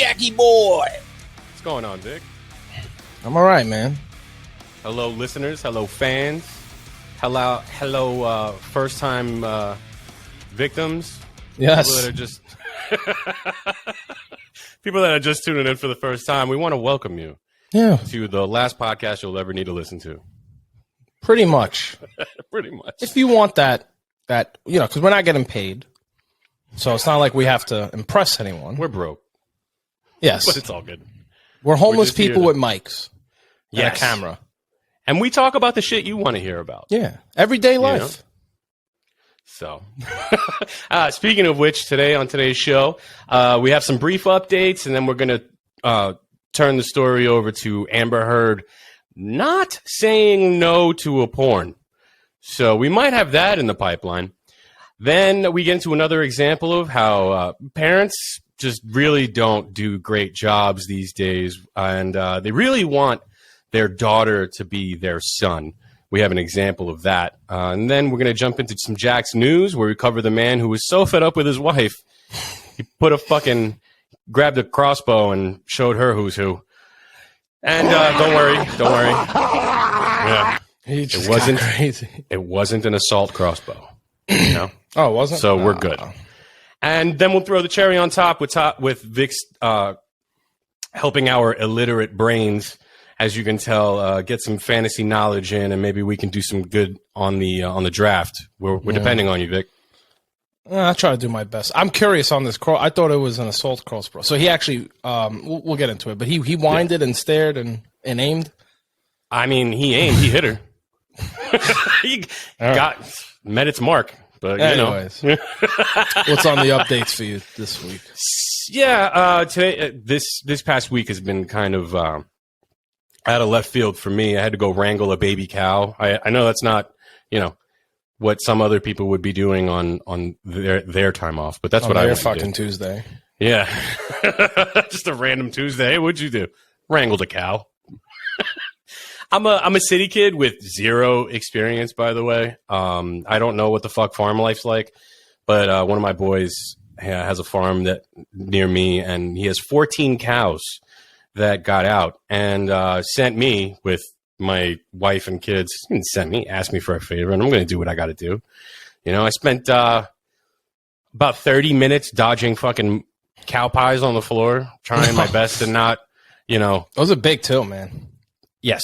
Jackie boy. What's going on, Vic? I'm all right, man. Hello, listeners. Hello, fans. Hello, first-time victims. Yes. People that are just tuning in for the first time. We want to welcome you to the last podcast you'll ever need to listen to. Pretty much. Pretty much. If you want that, because we're not getting paid, so it's not like we have to impress anyone. We're broke. Yes. But it's all good. We're homeless people with mics and a camera. And we talk about the shit you want to hear about. Yeah. Everyday life. So, speaking of which, on today's show, we have some brief updates, and then we're going to turn the story over to Amber Heard not saying no to a porn. So we might have that in the pipeline. Then we get into another example of how parents just really don't do great jobs these days, and they really want their daughter to be their son. We have an example of that. And then we're going to jump into some Jack's news, where we cover the man who was so fed up with his wife, he grabbed a crossbow and showed her who's who. And don't worry. Yeah. It wasn't crazy. It wasn't an assault crossbow. You know? Oh, it wasn't? So we're good. And then we'll throw the cherry on top with Vic's helping our illiterate brains, as you can tell, get some fantasy knowledge in, and maybe we can do some good on the draft. We're depending on you, Vic. I try to do my best. I'm curious on this cross. I thought it was an assault crossbow. So he actually, we'll get into it, but he winded and stared and aimed. I mean, he aimed. He hit her. He met its mark. But anyways, what's on the updates for you this week? Yeah, today this past week has been kind of out of left field for me. I had to go wrangle a baby cow. I know that's not what some other people would be doing on their time off, but that's what I fucking do. Tuesday. Yeah, just a random Tuesday. Hey, what'd you do? Wrangled a cow. I'm a city kid with zero experience, by the way. I don't know what the fuck farm life's like, but one of my boys has a farm that near me, and he has 14 cows that got out and sent me with my wife and kids. He didn't send me, asked me for a favor, and I'm going to do what I got to do. I spent about 30 minutes dodging fucking cow pies on the floor, trying my best to not, Those are big too, man. Yes,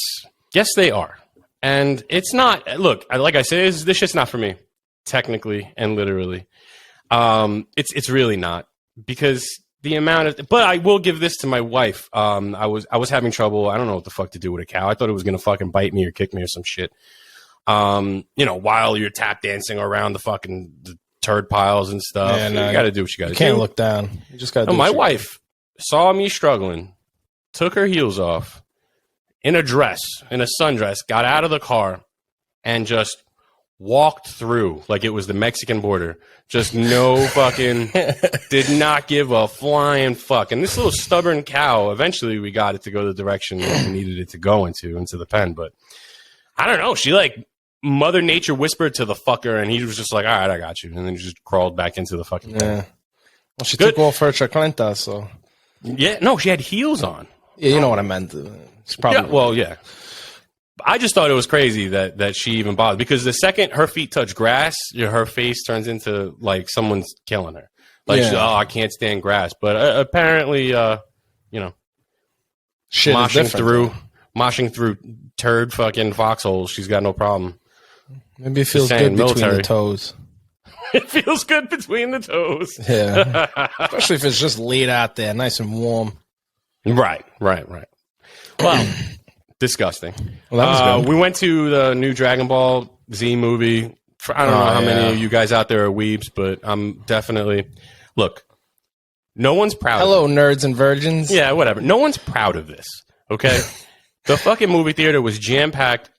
they are. And it's not, look, like I said, this shit's not for me, technically and literally. It's really not, because the amount of, but I will give this to my wife. I was having trouble. I don't know what the fuck to do with a cow. I thought it was going to fucking bite me or kick me or some shit. While you're tap dancing around the turd piles and stuff. Yeah, you got to do what you got to do. You can't look down. You just got to do my wife saw me struggling, took her heels off, in a sundress, got out of the car and just walked through like it was the Mexican border. Just no fucking, did not give a flying fuck. And this little stubborn cow, eventually we got it to go the direction that we needed it to go into the pen. But I don't know. She Mother Nature whispered to the fucker, and he was just like, all right, I got you. And then he just crawled back into the fucking pen. Well, she took off her chaclenta, so. Yeah, no, she had heels on. Yeah, you know what I meant. It's probably yeah. I just thought it was crazy that she even bothered, because the second her feet touch grass, her face turns into like someone's killing her. I can't stand grass. But apparently, shit moshing through turd fucking foxholes, she's got no problem. Maybe it feels good between the toes. It feels good between the toes. Yeah, especially if it's just laid out there, nice and warm. Right. Well, disgusting. Well, that was good. We went to the new Dragon Ball Z movie. I don't know how many of you guys out there are weebs, but I'm definitely... Look, no one's proud Hello, of it. Nerds and virgins. Yeah, whatever. No one's proud of this, okay? The fucking movie theater was jam-packed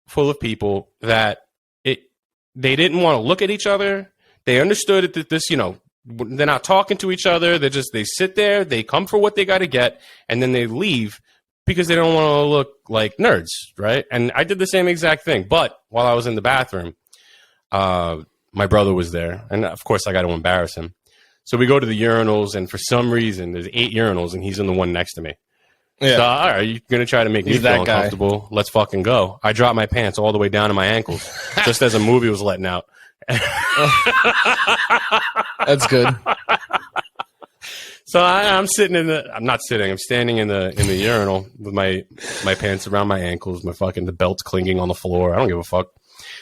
full of people that they didn't want to look at each other. They understood that this, they're not talking to each other. They sit there, they come for what they got to get, and then they leave because they don't want to look like nerds, right? And I did the same exact thing. But while I was in the bathroom, my brother was there, and of course I got to embarrass him. So we go to the urinals, and for some reason, there's 8 urinals, and he's in the one next to me. Yeah. So, all right, you're going to try to make me feel uncomfortable. Let's fucking go. I dropped my pants all the way down to my ankles, just as a movie was letting out. That's good. So I'm sitting I'm standing in the urinal with my pants around my ankles, the belt's clinging on the floor. I don't give a fuck.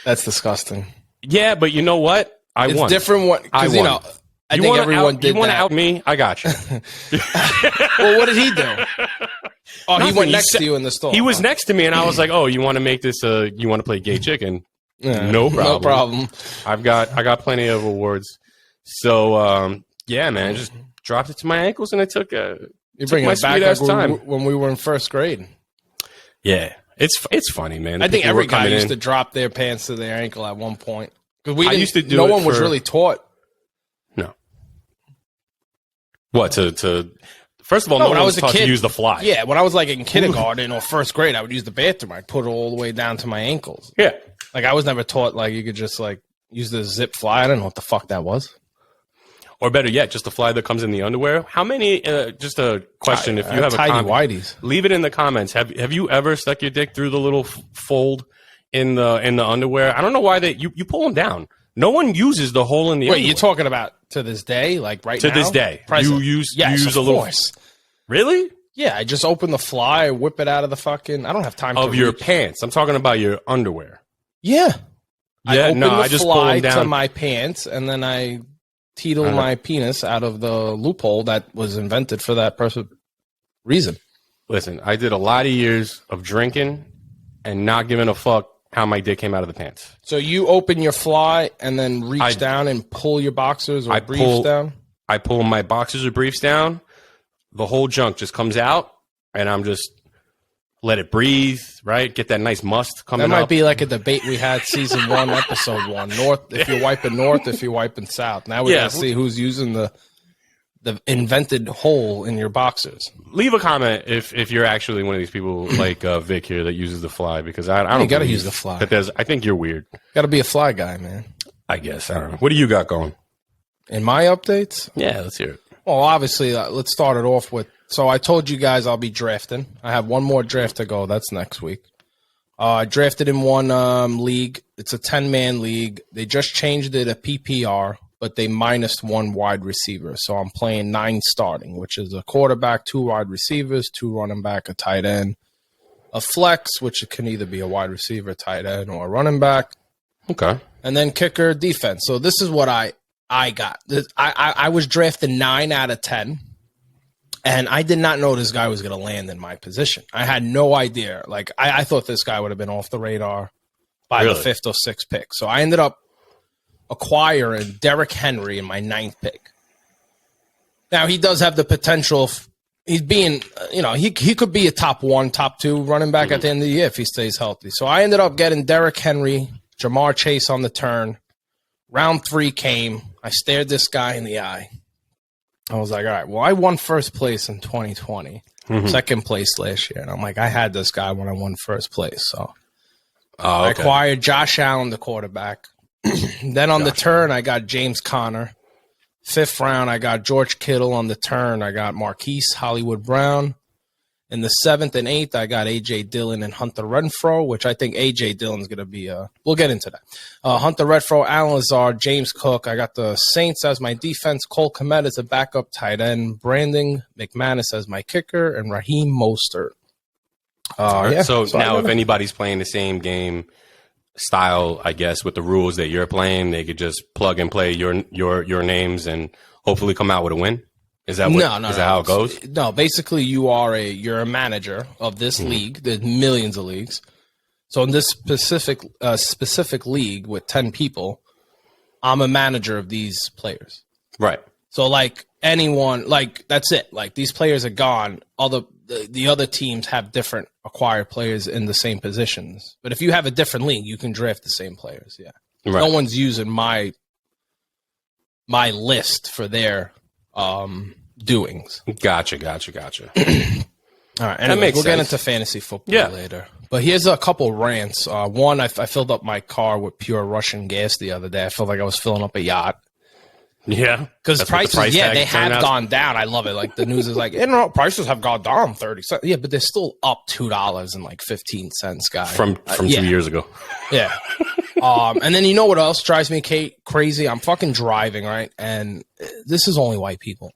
That's disgusting. Yeah, but you know what? It's won. Different because, you know, I think everyone did that. You want to out me? I got you. Well, what did he do? Oh, he went next to you in the store. He was next to me, and I was like, "Oh, you want to make this? You want to play gay chicken? Yeah, no problem. No problem. I got plenty of awards. So yeah, man, just dropped it to my ankles, and it took you bring it back like when we were in first grade. Yeah, it's funny, man. I think every guy used to drop their pants to their ankle at one point because we used to do. No one was really taught. No. What to? First of all, no one was taught to use the fly. Yeah, when I was like in kindergarten or first grade, I would use the bathroom. I'd put it all the way down to my ankles. Yeah. Like I was never taught like you could just like use the zip fly. I don't know what the fuck that was. Or better yet, just the fly that comes in the underwear. How many? Just a question. If you have a comment, whiteys, leave it in the comments. Have you ever stuck your dick through the little fold in the underwear? I don't know why you pull them down. No one uses the hole in the underwear. Wait, you're talking about to this day, like right now? To this day, present. You use of a little. Course. Really? Yeah, I just open the fly, whip it out of the fucking. I don't have time of your pants. I'm talking about your underwear. Yeah. I open the just fly pull them down to my pants, and then I teetle my penis out of the loophole that was invented for that reason. Listen, I did a lot of years of drinking and not giving a fuck how my dick came out of the pants. So you open your fly and then reach down and pull your boxers or briefs down? I pull my boxers or briefs down. The whole junk just comes out, and I'm just let it breathe, right? Get that nice must coming up. That might be like a debate we had season 1, episode 1. North, if you're wiping north, if you're wiping south. Now we're going to see who's using the invented hole in your boxers. Leave a comment if you're actually one of these people like Vic here that uses the fly, because I don't. You got to use the fly. I think you're weird. Got to be a fly guy, man. I guess. I don't know. What do you got going? In my updates? Yeah, let's hear it. Well, obviously, let's start it off with. So I told you guys I'll be drafting. I have one more draft to go. That's next week. I drafted in one league. It's a 10-man league. They just changed it to PPR, but they minus 1 wide receiver. So I'm playing 9 starting, which is a quarterback, 2 wide receivers, 2 running back, a tight end, a flex, which can either be a wide receiver, tight end, or a running back. Okay. And then kicker, defense. So this is what I got. I was drafted 9 out of 10. And I did not know this guy was going to land in my position. I had no idea. Like, I thought this guy would have been off the radar by the 5th or 6th pick. So I ended up acquiring Derrick Henry in my 9th pick. Now, he does have the potential. He's being, he could be a top 1, top 2 running back at the end of the year if he stays healthy. So I ended up getting Derrick Henry, Jamar Chase on the turn. Round 3 came. I stared this guy in the eye. I was like, all right, well, I won first place in 2020, second place last year. And I'm like, I had this guy when I won first place. So I acquired Josh Allen, the quarterback. Then on the turn, I got James Conner. 5th round, I got George Kittle. On the turn, I got Marquise Hollywood Brown. In the 7th and 8th, I got A.J. Dillon and Hunter Renfrow, which I think A.J. Dillon's going to be we'll get into that. Hunter Renfrow, Alan Lazard, James Cook. I got the Saints as my defense. Cole Kmet as a backup tight end. Brandon McManus as my kicker. And Raheem Mostert. So now if anybody's playing the same game style, I guess, with the rules that you're playing, they could just plug and play your names and hopefully come out with a win? Is that how it goes? No, basically you're a manager of this league. There's millions of leagues. So in this specific league with 10 people, I'm a manager of these players. Right. So like anyone, like that's it. Like these players are gone. The other teams have different acquired players in the same positions. But if you have a different league, you can draft the same players. Yeah. Right. No one's using my list for their doings. Gotcha. All right, anyways, we'll get into fantasy football later. But here's a couple rants. One, I filled up my car with pure Russian gas the other day. I felt like I was filling up a yacht. Yeah. Because prices, they have gone down. I love it. Like the news is like, prices have gone down 30 cents. Yeah, but they're still up $2.15, guy. From 2 years ago. Yeah. And then you know what else drives me crazy? I'm fucking driving, right? And this is only white people.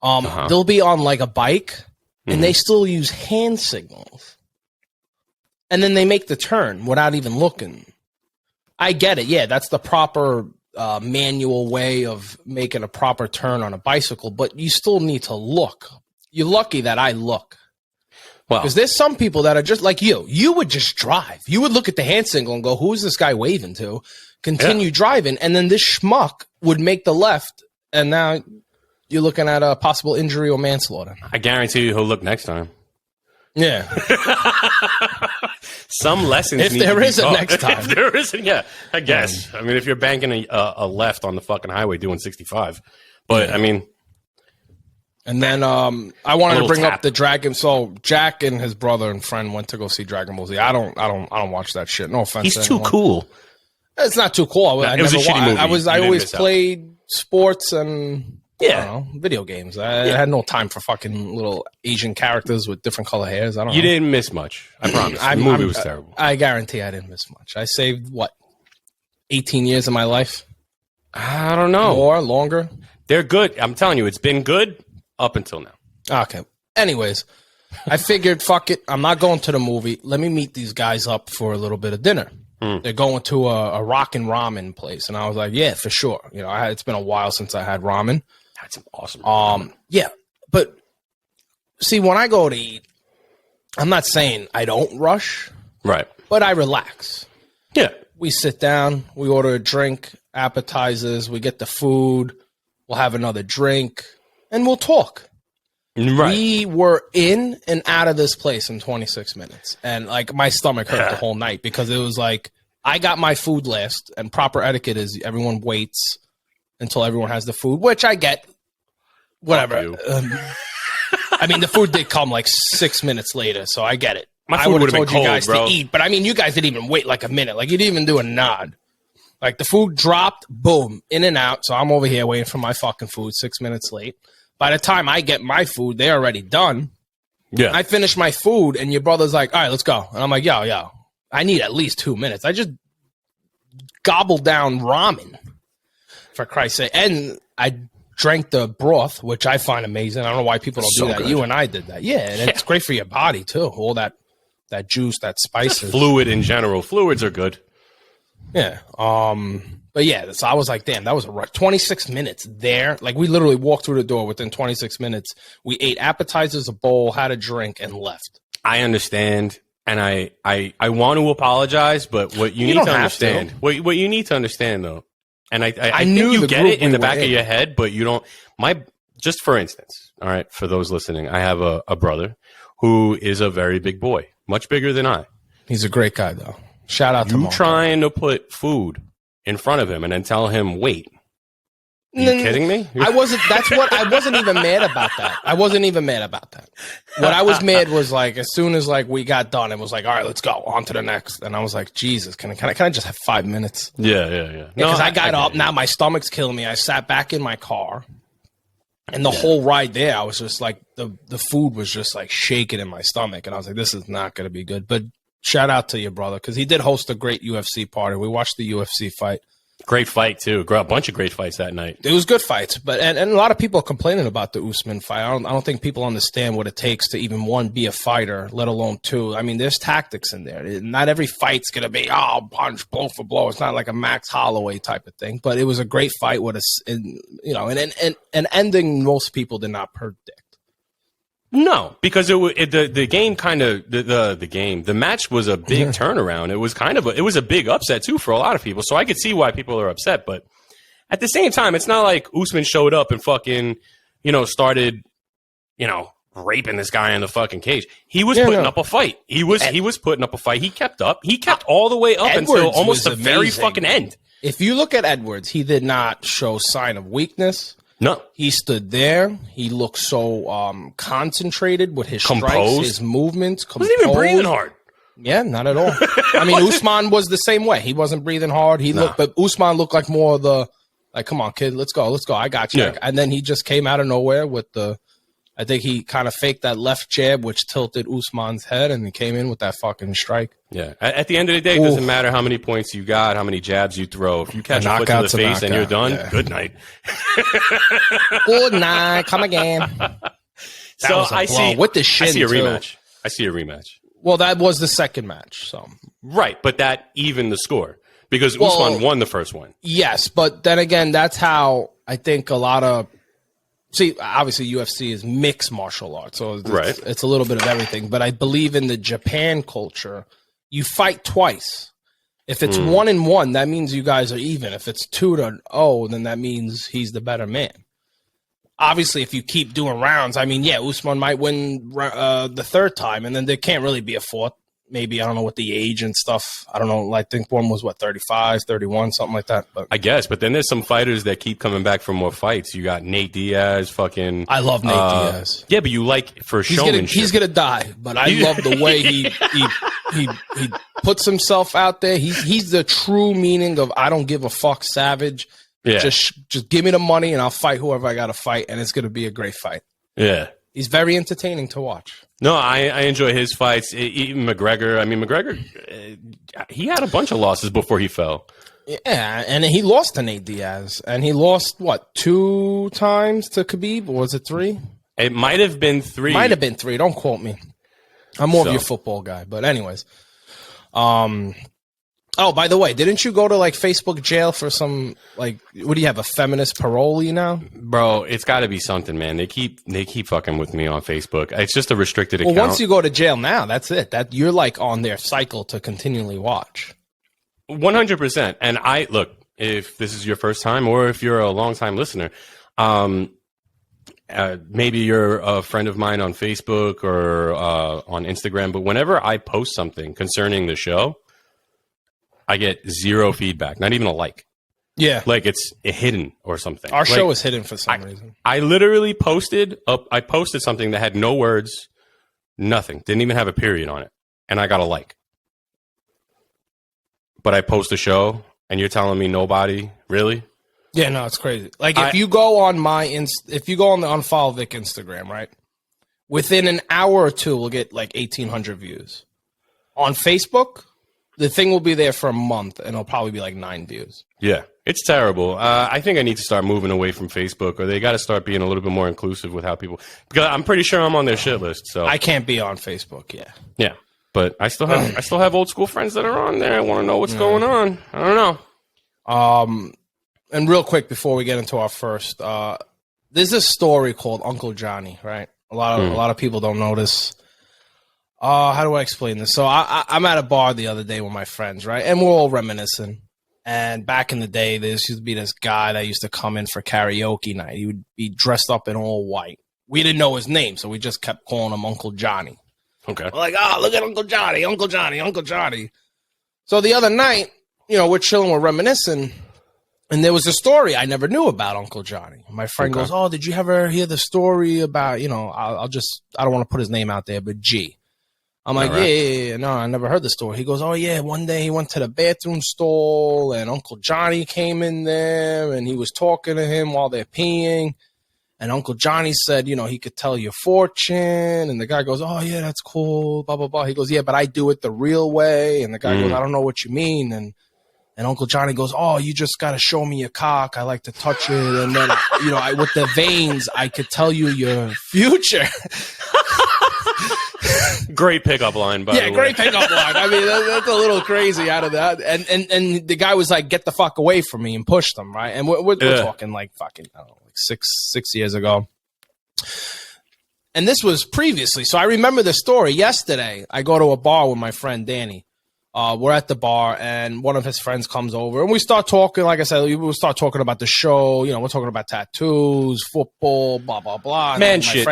They'll be on like a bike and they still use hand signals. And then they make the turn without even looking. I get it. Yeah, that's the proper manual way of making a proper turn on a bicycle, but you still need to look. You're lucky that I look. Well, because there's some people that are just like you. You would just drive. You would look at the hand signal and go, who is this guy waving to? Continue driving. And then this schmuck would make the left. And now you're looking at a possible injury or manslaughter. I guarantee you he'll look next time. Yeah. Some lessons if there is a next time. If there isn't, yeah, I guess. I mean, if you're banking a left on the fucking highway doing 65. But, I mean... And then I wanted to bring up the Dragon. So Jack and his brother and friend went to go see Dragon Ball Z. I don't watch that shit. No offense. He's too cool. It's not too cool. It was a shitty movie. I always played sports and video games. I had no time for fucking little Asian characters with different color hairs. I don't know. You didn't miss much. I promise. The movie was terrible. I guarantee I didn't miss much. I saved 18 years of my life. I don't know. More, longer. They're good. I'm telling you, it's been good. Up until now. Okay. Anyways, I figured, fuck it. I'm not going to the movie. Let me meet these guys up for a little bit of dinner. They're going to a rockin' ramen place. And I was like, yeah, for sure. You know, it's been a while since I had ramen. That's awesome ramen. Yeah. But see, when I go to eat, I'm not saying I don't rush. Right. But I relax. Yeah. We sit down. We order a drink, appetizers. We get the food. We'll have another drink. And we'll talk. Right. We were in and out of this place in 26 minutes. And, like, my stomach hurt the whole night because it was like, I got my food last, and proper etiquette is everyone waits until everyone has the food, which I get. Whatever. I mean, the food did come, like, 6 minutes later, so I get it. My food would have been cold, you guys bro. to eat, but, I mean, you guys didn't even wait, like, a minute. Like, you didn't even do a nod. Like, the food dropped, boom, in and out. So I'm over here waiting for my fucking food 6 minutes late. By the time I get my food, they're already done. Yeah. I finish my food, and your brother's like, all right, let's go. And I'm like, yo, I need at least 2 minutes. I just gobbled down ramen, for Christ's sake. And I drank the broth, which I find amazing. I don't know why people don't do that. Good. You and I did that. Yeah, and it's great for your body, too. All that juice, that spices. Just fluid in general. Fluids are good. Yeah. But yeah, so I was like, damn, that was a rush. 26 minutes there. Like, we literally walked through the door within 26 minutes. We ate appetizers, a bowl, had a drink, and left. I understand. And I want to apologize, but what you need to understand, what you need to understand though, and I think you get it in the back of your head, but you don't. Just for instance, all right, for those listening, I have a brother who is a very big boy, much bigger than I. He's a great guy though. Shout out to you trying to put food in front of him and then tell him wait. Are you kidding me? I wasn't even mad about that. I wasn't even mad about that. What I was mad was like, as soon as like we got done, it was like, all right, let's go on to the next. And I was like, Jesus, can I just have 5 minutes? Yeah. Because I got up. Now my stomach's killing me. I sat back in my car, and the whole ride there, I was just like, the food was just like shaking in my stomach, and I was like, this is not going to be good. But shout out to your brother, because he did host a great UFC party. We watched the UFC fight. Great fight, too. A bunch of great fights that night. It was good fights, but and a lot of people are complaining about the Usman fight. I don't think people understand what it takes to even, one, be a fighter, let alone two. I mean, there's tactics in there. Not every fight's going to be, punch, blow for blow. It's not like a Max Holloway type of thing, but it was a great fight with an ending most people did not predict. No, because the game kind of the match was a big turnaround. It was it was a big upset too for a lot of people. So I could see why people are upset, but at the same time, it's not like Usman showed up and fucking started raping this guy in the fucking cage. He was putting up a fight. He was putting up a fight. He kept up. He kept all the way up Edwards until almost the very fucking end. If you look at Edwards, he did not show sign of weakness. No. He stood there. He looked so concentrated with his strikes, his movements. He wasn't even breathing hard. Yeah, not at all. I mean, Usman was the same way. He wasn't breathing hard. But Usman looked like more of the Like, come on, kid, let's go. I got you. Yeah. And then he just came out of nowhere with I think he kind of faked that left jab, which tilted Usman's head, and he came in with that fucking strike. Yeah. At the end of the day, it doesn't matter how many points you got, how many jabs you throw. If you catch a foot to the face and you're done, good night. Good night. Come again. So I see with the shin. I see a rematch. Well, that was the second match. So right, but that evened the score because Usman won the first one. Yes, but then again, that's how I think a lot of obviously UFC is mixed martial arts, so it's a little bit of everything. But I believe in the Japan culture, you fight twice. If it's 1-1, that means you guys are even. If it's 2-0, then that means he's the better man. Obviously, if you keep doing rounds, I mean, yeah, Usman might win the third time, and then there can't really be a fourth. Maybe, I don't know what the age and stuff. I don't know. I think one was, 35, 31, something like that. But I guess. But then there's some fighters that keep coming back for more fights. You got Nate Diaz, fucking. I love Nate Diaz. Yeah, but you like for showmanship. He's going to die, but I love the way he puts himself out there. He's the true meaning of I don't give a fuck savage. Yeah. Just give me the money and I'll fight whoever I got to fight, and it's going to be a great fight. Yeah. He's very entertaining to watch. No, I enjoy his fights. Even McGregor. I mean, McGregor, he had a bunch of losses before he fell. Yeah, and he lost to Nate Diaz. And he lost, 2 times to Khabib? Or was it 3? It might have been 3. Might have been 3. Don't quote me. I'm more of your football guy. But anyways. Oh, by the way, didn't you go to Facebook jail for some what do you have, a feminist parolee now? Bro, it's got to be something, man. They keep fucking with me on Facebook. It's just a restricted account. Well, once you go to jail now, that's it. That you're on their cycle to continually watch. 100%. And look, if this is your first time or if you're a long-time listener, maybe you're a friend of mine on Facebook or on Instagram, but whenever I post something concerning the show, I get 0 feedback, not even a like. Yeah. It's hidden or something. Our show is hidden for some reason. I literally posted something that had no words, nothing. Didn't even have a period on it. And I got a like. But I post a show and you're telling me nobody? Really? Yeah, no, it's crazy. If you go on if you go on the UnFollowVic Instagram, right? Within an hour or two, we'll get 1,800 views. On Facebook, the thing will be there for a month, and it'll probably be 9 views. Yeah, it's terrible. I think I need to start moving away from Facebook, or they got to start being a little bit more inclusive with how people. Because I'm pretty sure I'm on their shit list. So I can't be on Facebook. Yeah. Yeah, but I still have old school friends that are on there. I want to know what's going on. I don't know. And real quick before we get into our first, there's this story called Uncle Johnny, right? A lot of people don't know this. How do I explain this? So I'm at a bar the other day with my friends, right? And we're all reminiscing. And back in the day, there used to be this guy that used to come in for karaoke night. He would be dressed up in all white. We didn't know his name, so we just kept calling him Uncle Johnny. Okay. We're like, look at Uncle Johnny, Uncle Johnny, Uncle Johnny. So the other night, we're chilling, we're reminiscing. And there was a story I never knew about Uncle Johnny. My friend goes, did you ever hear the story about, I don't want to put his name out there, but G. I'm like, yeah, no, I never heard the story. He goes, one day he went to the bathroom stall and Uncle Johnny came in there and he was talking to him while they're peeing. And Uncle Johnny said, he could tell your fortune. And the guy goes, yeah, that's cool, blah, blah, blah. He goes, yeah, but I do it the real way. And the guy goes, I don't know what you mean. And Uncle Johnny goes, you just got to show me your cock. I like to touch it. And then, with the veins, I could tell you your future. Great pickup line, by the way. Yeah, great pickup line. I mean, that's a little crazy out of that. And the guy was like, get the fuck away from me, and pushed him, right? And we're talking fucking, I don't know, six years ago. And this was previously. So I remember the story. Yesterday, I go to a bar with my friend Danny. We're at the bar, and one of his friends comes over, and we start talking. Like I said, we start talking about the show. We're talking about tattoos, football, blah, blah, blah. Man, shit.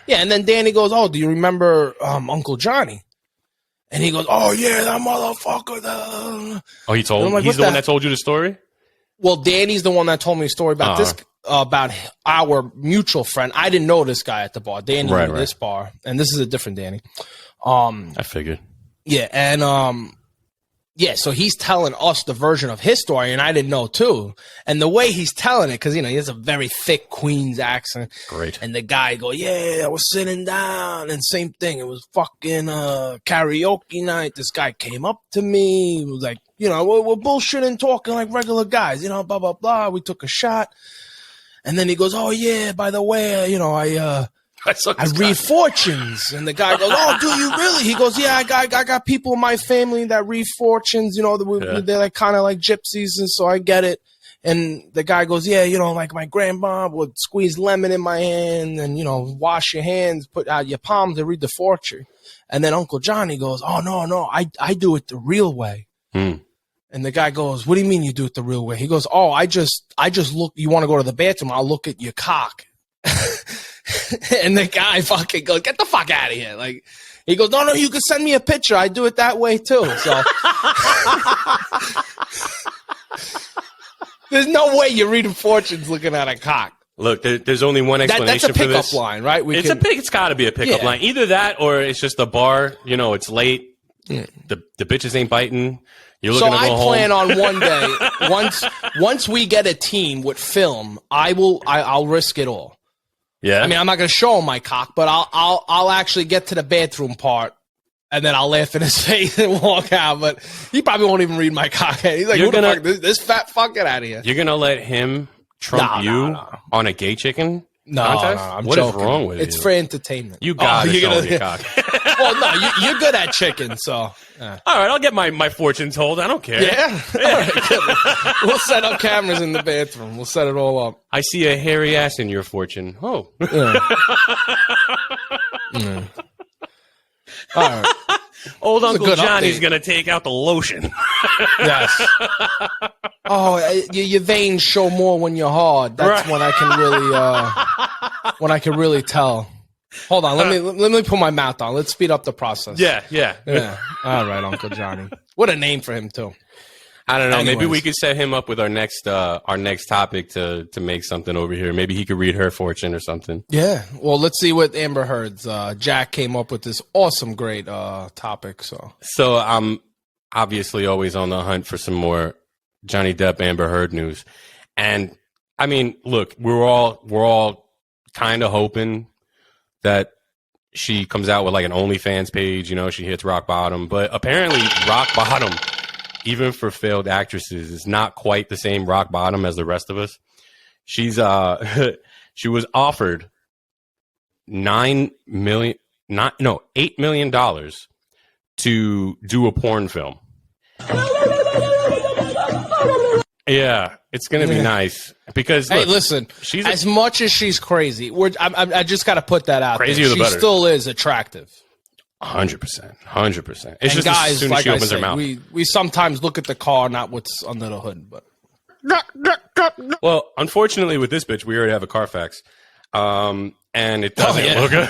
Yeah, and then Danny goes, do you remember Uncle Johnny? And he goes, yeah, that motherfucker. He told him? He's the one that told you the story? Well, Danny's the one that told me the story about this, about our mutual friend. I didn't know this guy at the bar. Danny knew this bar, and this is a different Danny. I figured. Yeah, and Yeah, so he's telling us the version of his story, and I didn't know too. And the way he's telling it, because he has a very thick Queens accent. Great. And the guy go, yeah, I was sitting down, and same thing. It was fucking karaoke night. This guy came up to me. He was like, we're bullshitting, talking like regular guys, blah blah blah. We took a shot, and then he goes, oh yeah, by the way, I read fortunes. And the guy goes, oh, do you really? He goes, yeah, I got people in my family that read fortunes. They're like kind of like gypsies, and so I get it. And the guy goes, yeah, like my grandma would squeeze lemon in my hand and, wash your hands, put out your palms and read the fortune. And then Uncle Johnny goes, oh, no, I do it the real way. And the guy goes, what do you mean you do it the real way? He goes, oh, I just look, you want to go to the bathroom, I'll look at your cock. And the guy fucking goes, get the fuck out of here. Like, he goes, no, you can send me a picture. I do it that way too. So there's no way you're reading fortunes looking at a cock. Look, there's only one explanation for this. That's a pickup line, right? It's got to be a pickup line. Either that or it's just a bar. It's late. The bitches ain't biting. You're looking to go home. So I plan on one day, once we get a team with film, I'll risk it all. Yeah. I mean, I'm not going to show him my cock, but I'll actually get to the bathroom part, and then I'll laugh in his face and walk out. But he probably won't even read my cock. He's like, who the fuck? This fat fuck, get out of here. You're going to let him trump you on a gay chicken contest? No, I'm what joking. Is wrong with you? It's for entertainment. You got to show him your cock. Well, no, you're good at chicken, so. All right, I'll get my fortune told. I don't care. Yeah? All right, we'll set up cameras in the bathroom. We'll set it all up. I see a hairy ass in your fortune. Oh. Yeah. All right. Old Uncle Johnny's going to take out the lotion. Yes. Oh, your veins show more when you're hard. That's right. When I can really tell. Hold on, let me put my mouth on. Let's speed up the process. Yeah. All right, Uncle Johnny. What a name for him too. I don't know. Anyways. Maybe we could set him up with our next topic to make something over here. Maybe he could read her fortune or something. Yeah. Well, let's see what Amber Heard's. Jack came up with this awesome, great topic. So I'm obviously always on the hunt for some more Johnny Depp Amber Heard news, and I mean, look, we're all kind of hoping that she comes out with like an OnlyFans page, she hits rock bottom. But apparently rock bottom, even for failed actresses, is not quite the same rock bottom as the rest of us. She's she was offered $8 million to do a porn film. Yeah, it's going to be nice because look, hey, listen. As much as she's crazy, I just got to put that out. Crazier the better. She still is attractive. 100%. It's just guys, as soon as she opens her mouth. We sometimes look at the car, not what's under the hood. But well, unfortunately, with this bitch, we already have a Carfax, and it doesn't look good.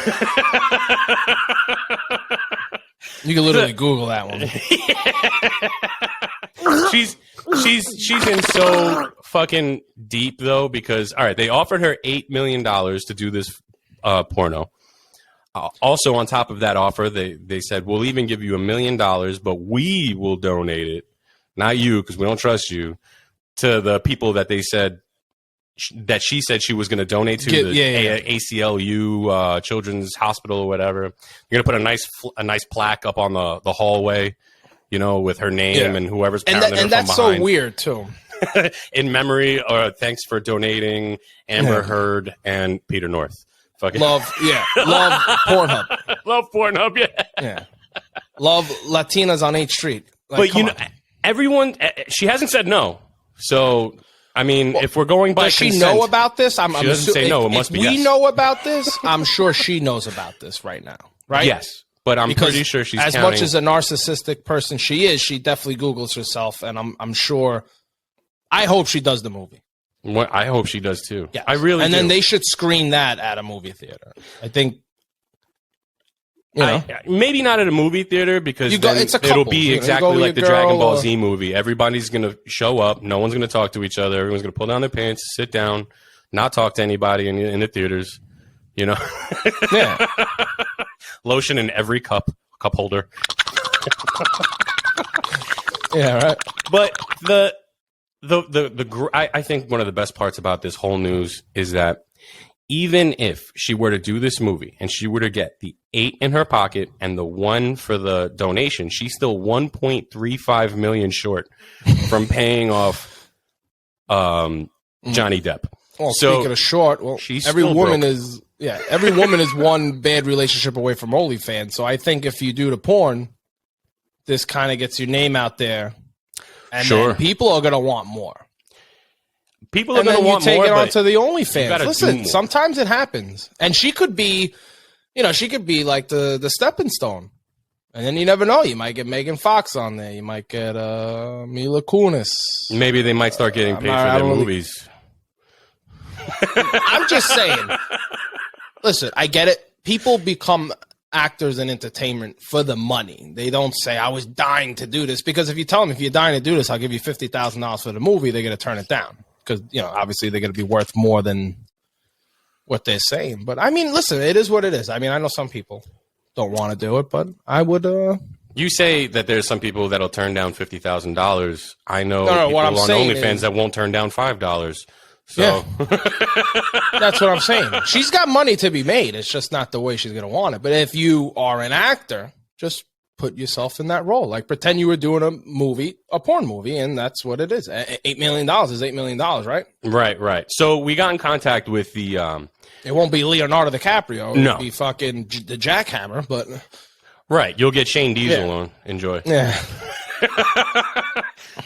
You can literally Google that one. She's in so fucking deep though, because all right, they offered her $8 million to do this porno. Also, on top of that offer, they said we'll even give you $1 million, but we will donate it, not you, because we don't trust you, to the people that they said that she said she was going to donate to, ACLU Children's Hospital or whatever. You're going to put a nice plaque up on the hallway, with her name and whoever's pounding her from behind. And that's so weird too. In memory, or thanks for donating Amber Heard and Peter North. Fucking love Pornhub. Love Pornhub, yeah. Love Latinas on 8th Street. Like, but everyone, she hasn't said no. So, I mean, if we're going by consent. Does she know about this? She doesn't say no. It must be yes. We know about this. I'm sure she knows about this right now, right? Yes. But I'm pretty sure she's as much as a narcissistic person she is, she definitely Googles herself, and I'm sure. I hope she does the movie. I hope she does too. Yes. I really. And do. then they should screen that at a movie theater. I think. Maybe not at a movie theater because it'll be exactly like the Dragon Ball Z movie. Everybody's going to show up. No one's going to talk to each other. Everyone's going to pull down their pants, sit down, not talk to anybody in the theaters. Yeah. Lotion in every cup holder. Yeah, right. But I think one of the best parts about this whole news is that even if she were to do this movie and she were to get the 8 in her pocket and the 1 for the donation, she's still 1.35 million short from paying off Johnny Depp. Well, speaking of short, well, every woman is one bad relationship away from OnlyFans. So I think if you do the porn, this kind of gets your name out there, and then people are gonna want more. People are going to want more. Take it onto the OnlyFans. Listen, sometimes it happens, and she could be, like the stepping stone, and then you never know. You might get Megan Fox on there. You might get Mila Kunis. Maybe they might start getting paid for their movies. I'm just saying. Listen, I get it. People become actors in entertainment for the money. They don't say, I was dying to do this, because if you tell them, if you're dying to do this, I'll give you $50,000 for the movie, they're going to turn it down. Because, obviously they're going to be worth more than what they're saying. But, I mean, listen, it is what it is. I mean, I know some people don't want to do it, but I would... You say that there's some people that'll turn down $50,000. I know people what I'm on saying OnlyFans that won't turn down $5. So yeah. That's what I'm saying. She's got money to be made. It's just not the way she's going to want it. But if you are an actor, just put yourself in that role. Like, pretend you were doing a porn movie, and that's what it is. $8 million is $8 million, right? Right. So we got in contact with the... it won't be Leonardo DiCaprio. No. It'll be fucking the Jackhammer, but... Right. You'll get Shane Diesel on. Enjoy. Yeah.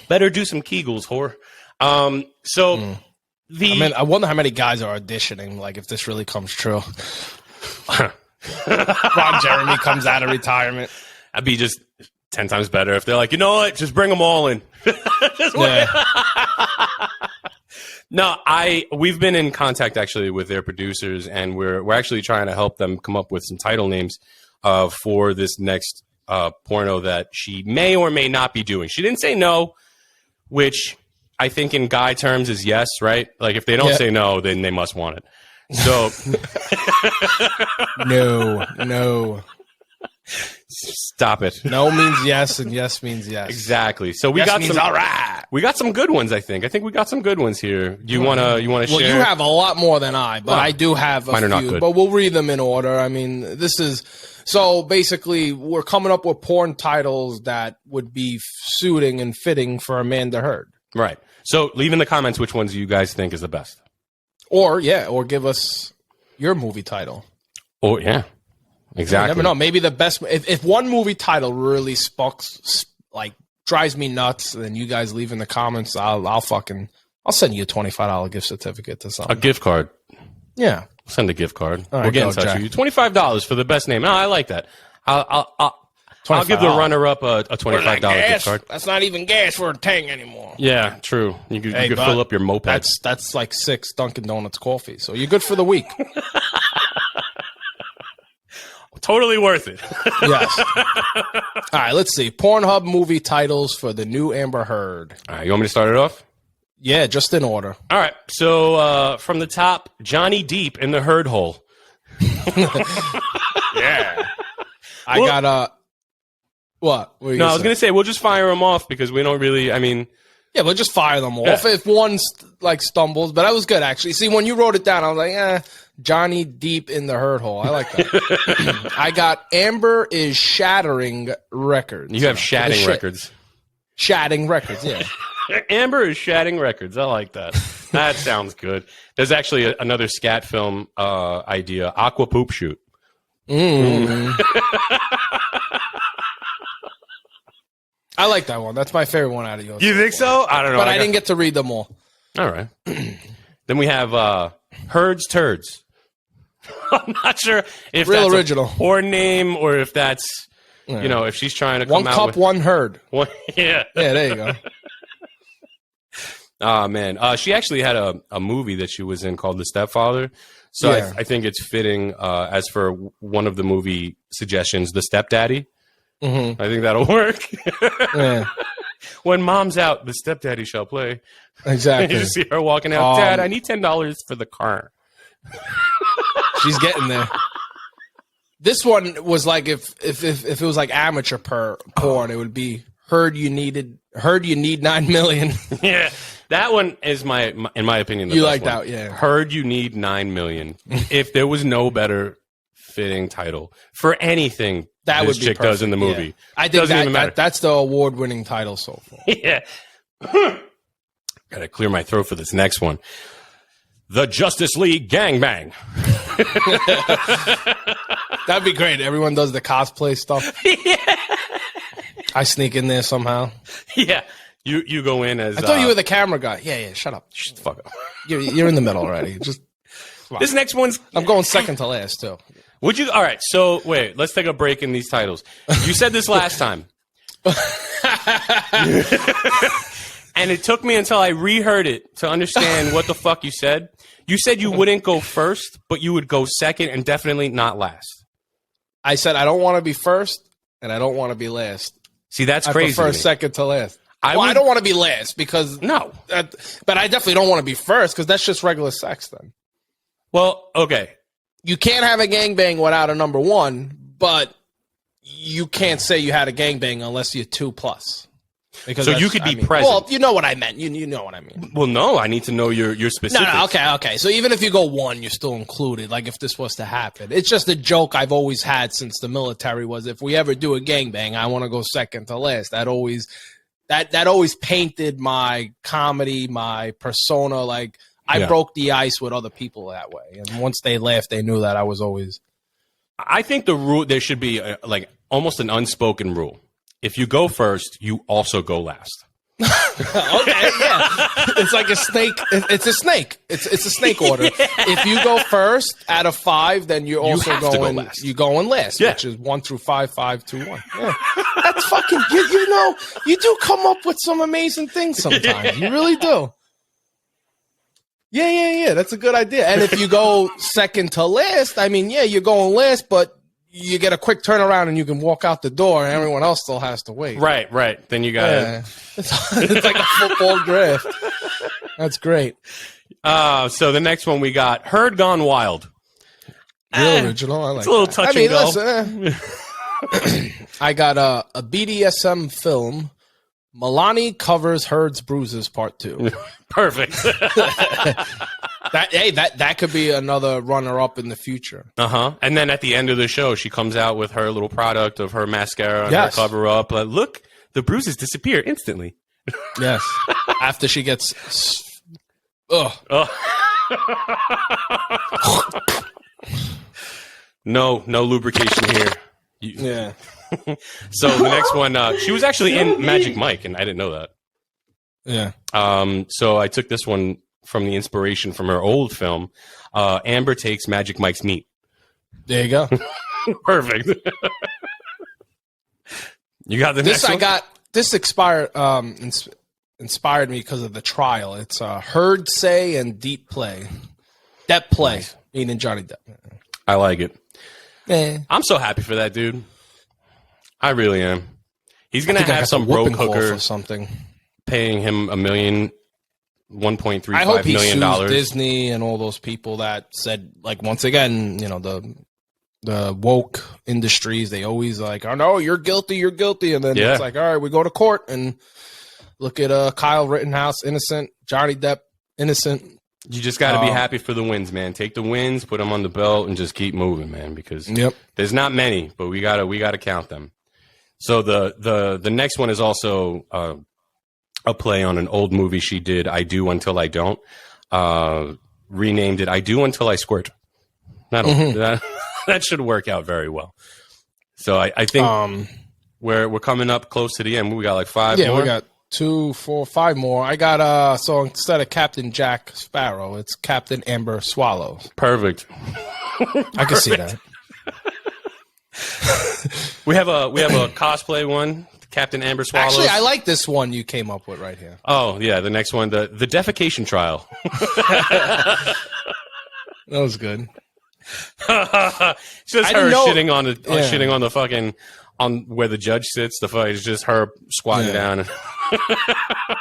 Better do some Kegels, whore. I wonder how many guys are auditioning, like, if this really comes true. Ron Jeremy comes out of retirement. I'd be just 10 times better if they're like, you know what, just bring them all in. No, we've been in contact actually with their producers, and we're actually trying to help them come up with some title names for this next porno that she may or may not be doing. She didn't say no, which I think in guy terms is yes, right? Like, if they don't say no, then they must want it. So no. Stop it. No means yes, and yes means yes. Exactly. So we yes got means some. All right. We got some good ones. I think we got some good ones here. You wanna share? Well, you have a lot more than I, but I do have a few. But we'll read them in order. I mean, this is so basically we're coming up with porn titles that would be suiting and fitting for Amanda Heard. Right. So leave in the comments which ones you guys think is the best. Or give us your movie title. Oh yeah. Exactly. You never know. Maybe the best. If one movie title really drives me nuts, then you guys leave in the comments. I'll send you a $25 gift certificate to something. A gift card. Yeah. Send a gift card. We'll get in touch with you. $25 for the best name. Oh, I like that. I'll give the runner-up a $25 gift card. That's not even gas for a Tang anymore. Yeah, true. You could fill up your moped. That's like 6 Dunkin' Donuts coffee. So you're good for the week. Totally worth it. Yes. All right, let's see. Pornhub movie titles for the new Amber Heard. All right, you want me to start it off? Yeah, just in order. All right. So from the top, Johnny Deep in the Heard hole. Yeah. I got what? No, I was going to say we'll just fire them off because we don't really. I mean. Yeah, we'll just fire them off if one stumbles. But that was good, actually. See, when you wrote it down, I was like, Johnny Deep in the Heard hole. I like that. I got Amber is shattering records. You have shatting records. Shatting records, yeah. Amber is shatting records. I like that. That sounds good. There's actually another scat film idea, Aqua Poop Shoot. I like that one. That's my favorite one out of yours. You think so? I don't know. But I didn't get to read them all. All right. Then we have Heard's Turds. I'm not sure if Real that's original. a porn name or if that's, if she's trying to come one out cup, with... one herd. Yeah. Yeah, there you go. Oh, man. She actually had a movie that she was in called The Stepfather. So I think it's fitting as for one of the movie suggestions, The Stepdaddy. Mm-hmm. I think that'll work. Yeah. When mom's out, the stepdaddy shall play. Exactly. You just see her walking out. Dad, I need $10 for the car. She's getting there. This one was like if it was like amateur porn, it would be Heard you need 9 million. Yeah, that one is in my opinion, the you best like one. that? Yeah. Heard you need 9 million. If there was no better fitting title for anything That this would be chick perfect. does in the movie, Yeah. I think doesn't even matter. that's the award-winning title so far. Yeah. Gotta clear my throat for this next one. The Justice League Gangbang. That'd be great. Everyone does the cosplay stuff. Yeah. I sneak in there somehow. Yeah. You go in as... I thought you were the camera guy. Yeah, shut up. Shut the fuck up. You're in the middle already. Just This next one's... I'm going second to last, too. Would you... All right, so wait. Let's take a break in these titles. You said this last time. And it took me until I reheard it to understand what the fuck you said. You said you wouldn't go first, but you would go second and definitely not last. I said I don't want to be first, and I don't want to be last. See, that's I crazy. prefer second to last. I don't want to be last because... No. But I definitely don't want to be first because that's just regular sex then. Well, okay. You can't have a gangbang without a number one, but you can't say you had a gangbang unless you're 2+. Because so you could be present. Well, you know what I meant. You know what I mean. Well, no, I need to know your specifics. No, okay. So even if you go one, you're still included. Like if this was to happen, it's just a joke I've always had since the military was if we ever do a gangbang, I want to go second to last. That always painted my comedy, my persona. Like I broke the ice with other people that way, and once they left, they knew that I was always. I think the rule there should be like almost an unspoken rule. If you go first, you also go last. Okay, yeah. It's like a snake. It's a snake. It's a snake order. Yeah. If you go first out of 5, then you're also going last. You going last, which is 1 through 5, 5 to 1. Yeah. That's fucking. You know, you do come up with some amazing things sometimes. Yeah. You really do. Yeah. That's a good idea. And if you go second to last, I mean, you're going last, but you get a quick turnaround and you can walk out the door, and everyone else still has to wait. Right. Then you got it. It's like a football draft. That's great. So the next one we got Heard Gone Wild. Real original. I like. It's a little touch and go. Listen, I got a BDSM film. Milani covers Heard's bruises, part 2. Perfect. That could be another runner-up in the future. And then at the end of the show, she comes out with her little product of her mascara and her cover-up. Like, look, the bruises disappear instantly. Yes. After she gets... No lubrication here. Yeah. So the next one, she was actually in Magic Mike, and I didn't know that. Yeah. So I took this one from the inspiration from her old film. Amber takes Magic Mike's meat. There you go. Perfect. You got the next one? This inspired me because of the trial. It's Heard Say and Deep Play. Depp Play, nice. Meaning Johnny Depp. I like it. I'm so happy for that dude. I really am. He's gonna have some broke hooker or something paying him $1.35 million. I hope he sues Disney and all those people that said, like, once again, you know, the woke industries, they always like, oh no, you're guilty, and then it's like, all right, we go to court and look at Kyle Rittenhouse, innocent, Johnny Depp, innocent. You just got to be happy for the wins, man. Take the wins, put them on the belt, and just keep moving, man. Because there's not many, but we gotta count them. So the next one is also a play on an old movie she did, I Do Until I Don't. Renamed it I Do Until I Squirt. That should work out very well. So I think we're coming up close to the end. We got like 5 more. Yeah, we got 2, 4, 5 more. I got so instead of Captain Jack Sparrow, it's Captain Amber Swallow. Perfect. I can see that. we have a cosplay one, Captain Amber Swallow. Actually, I like this one you came up with right here. Oh yeah, the next one, the defecation trial. That was good. Just her shitting on the fucking on where the judge sits. The fuck is just her squatting down.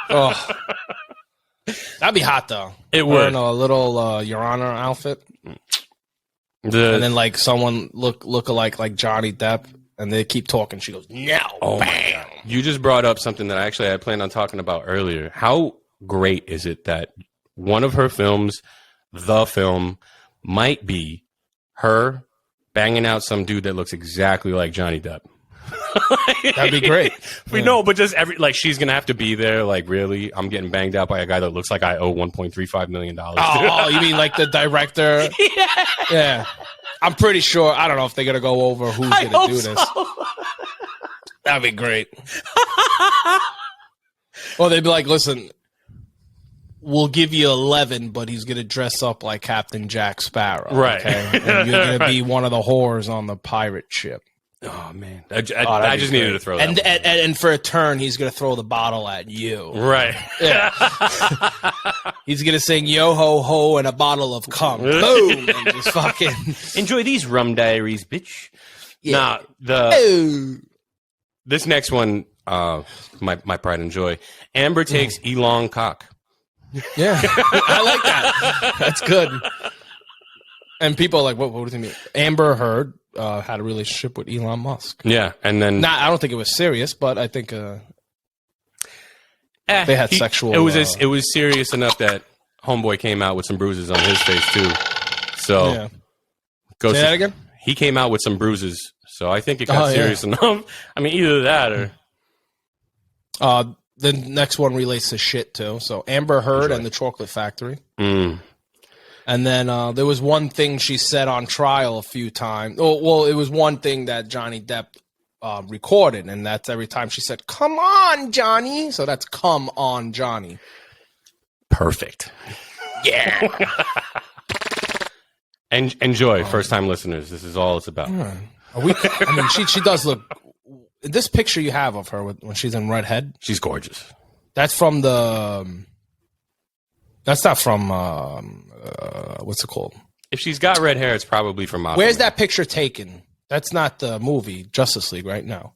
Oh, that'd be hot though. It would. Wearing a little Your Honor outfit, and then like someone look alike like Johnny Depp And they keep talking. She goes, no. Oh, bam. You just brought up something that actually I planned on talking about earlier. How great is it that one of her films, the film, might be her banging out some dude that looks exactly like Johnny Depp? That'd be great. We know, but just she's gonna have to be there. Like, really, I'm getting banged out by a guy that looks like I owe $1.35 million. Oh, you mean like the director? Yeah. I'm pretty sure. I don't know if they're gonna go over who's gonna do this. That'd be great. Or they'd be like, listen, we'll give you 11, but he's gonna dress up like Captain Jack Sparrow, right? Okay? And you're gonna be one of the whores on the pirate ship. Oh man, I just needed to throw that. And for a turn, he's gonna throw the bottle at you. Right. Yeah. He's gonna sing "Yo ho ho" and a bottle of cum. Boom, and just fucking enjoy these rum diaries, bitch. Yeah. Nah, this next one, my pride and joy. Amber takes Elon cock. Yeah, I like that. That's good. And people are like, what does he mean? Amber Heard had a relationship with Elon Musk. Yeah, and then I don't think it was serious, but I think they had sexual. It was serious enough that homeboy came out with some bruises on his face too. So, yeah. Say that again. He came out with some bruises, so I think it got serious enough. I mean, either that or. The next one relates to shit too. So Amber Heard and the Chocolate Factory. And then there was one thing she said on trial a few times. Well, it was one thing that Johnny Depp recorded, and that's every time she said, "Come on, Johnny." So that's "Come on, Johnny." Perfect. Yeah. And enjoy, first-time listeners. This is all it's about. I mean, she does look. This picture you have of her when she's in Redhead. She's gorgeous. That's from the. That's not from. What's it called? If she's got red hair, it's probably from Aquaman. Where's that picture taken? That's not the movie Justice League, right? No,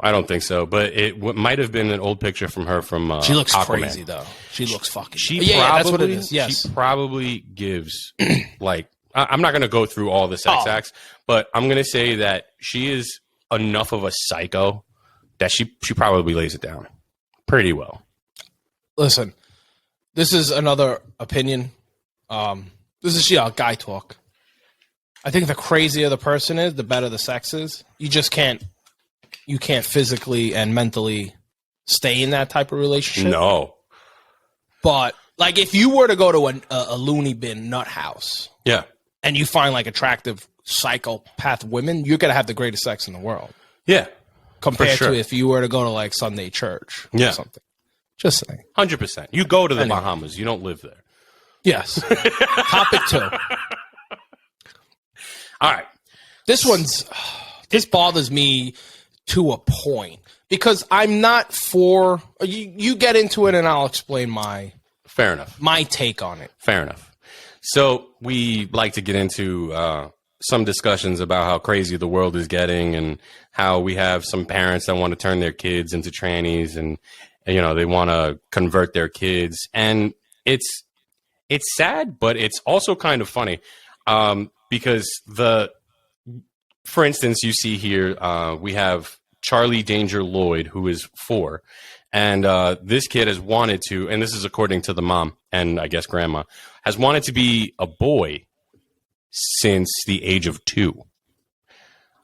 I don't think so. But it might have been an old picture from her from. She looks Aquaman. crazy though. She looks fucking. That's what it is. Yes, she probably gives like. I'm not going to go through all the sex acts, but I'm going to say that she is enough of a psycho that she probably lays it down pretty well. Listen, this is another opinion. This is guy talk. I think the crazier the person is, the better the sex is. You just can't physically and mentally stay in that type of relationship. No. But like if you were to go to a loony bin nut house, yeah, and you find like attractive psychopath women, you're gonna have the greatest sex in the world. Yeah, compared to if you were to go to like Sunday church, or something. Just saying, 100%. You go to the Bahamas, you don't live there. Yes. Topic 2. All right, this bothers me to a point because I'm not for. You get into it, and I'll explain my. Fair enough. My take on it. Fair enough. So we like to get into some discussions about how crazy the world is getting and how we have some parents that want to turn their kids into trannies and they want to convert their kids. And it's sad, but it's also kind of funny because for instance, you see here we have Charlie Danger Lloyd, who is 4. And this kid has wanted to, and this is according to the mom and I guess grandma, has wanted to be a boy since the age of 2.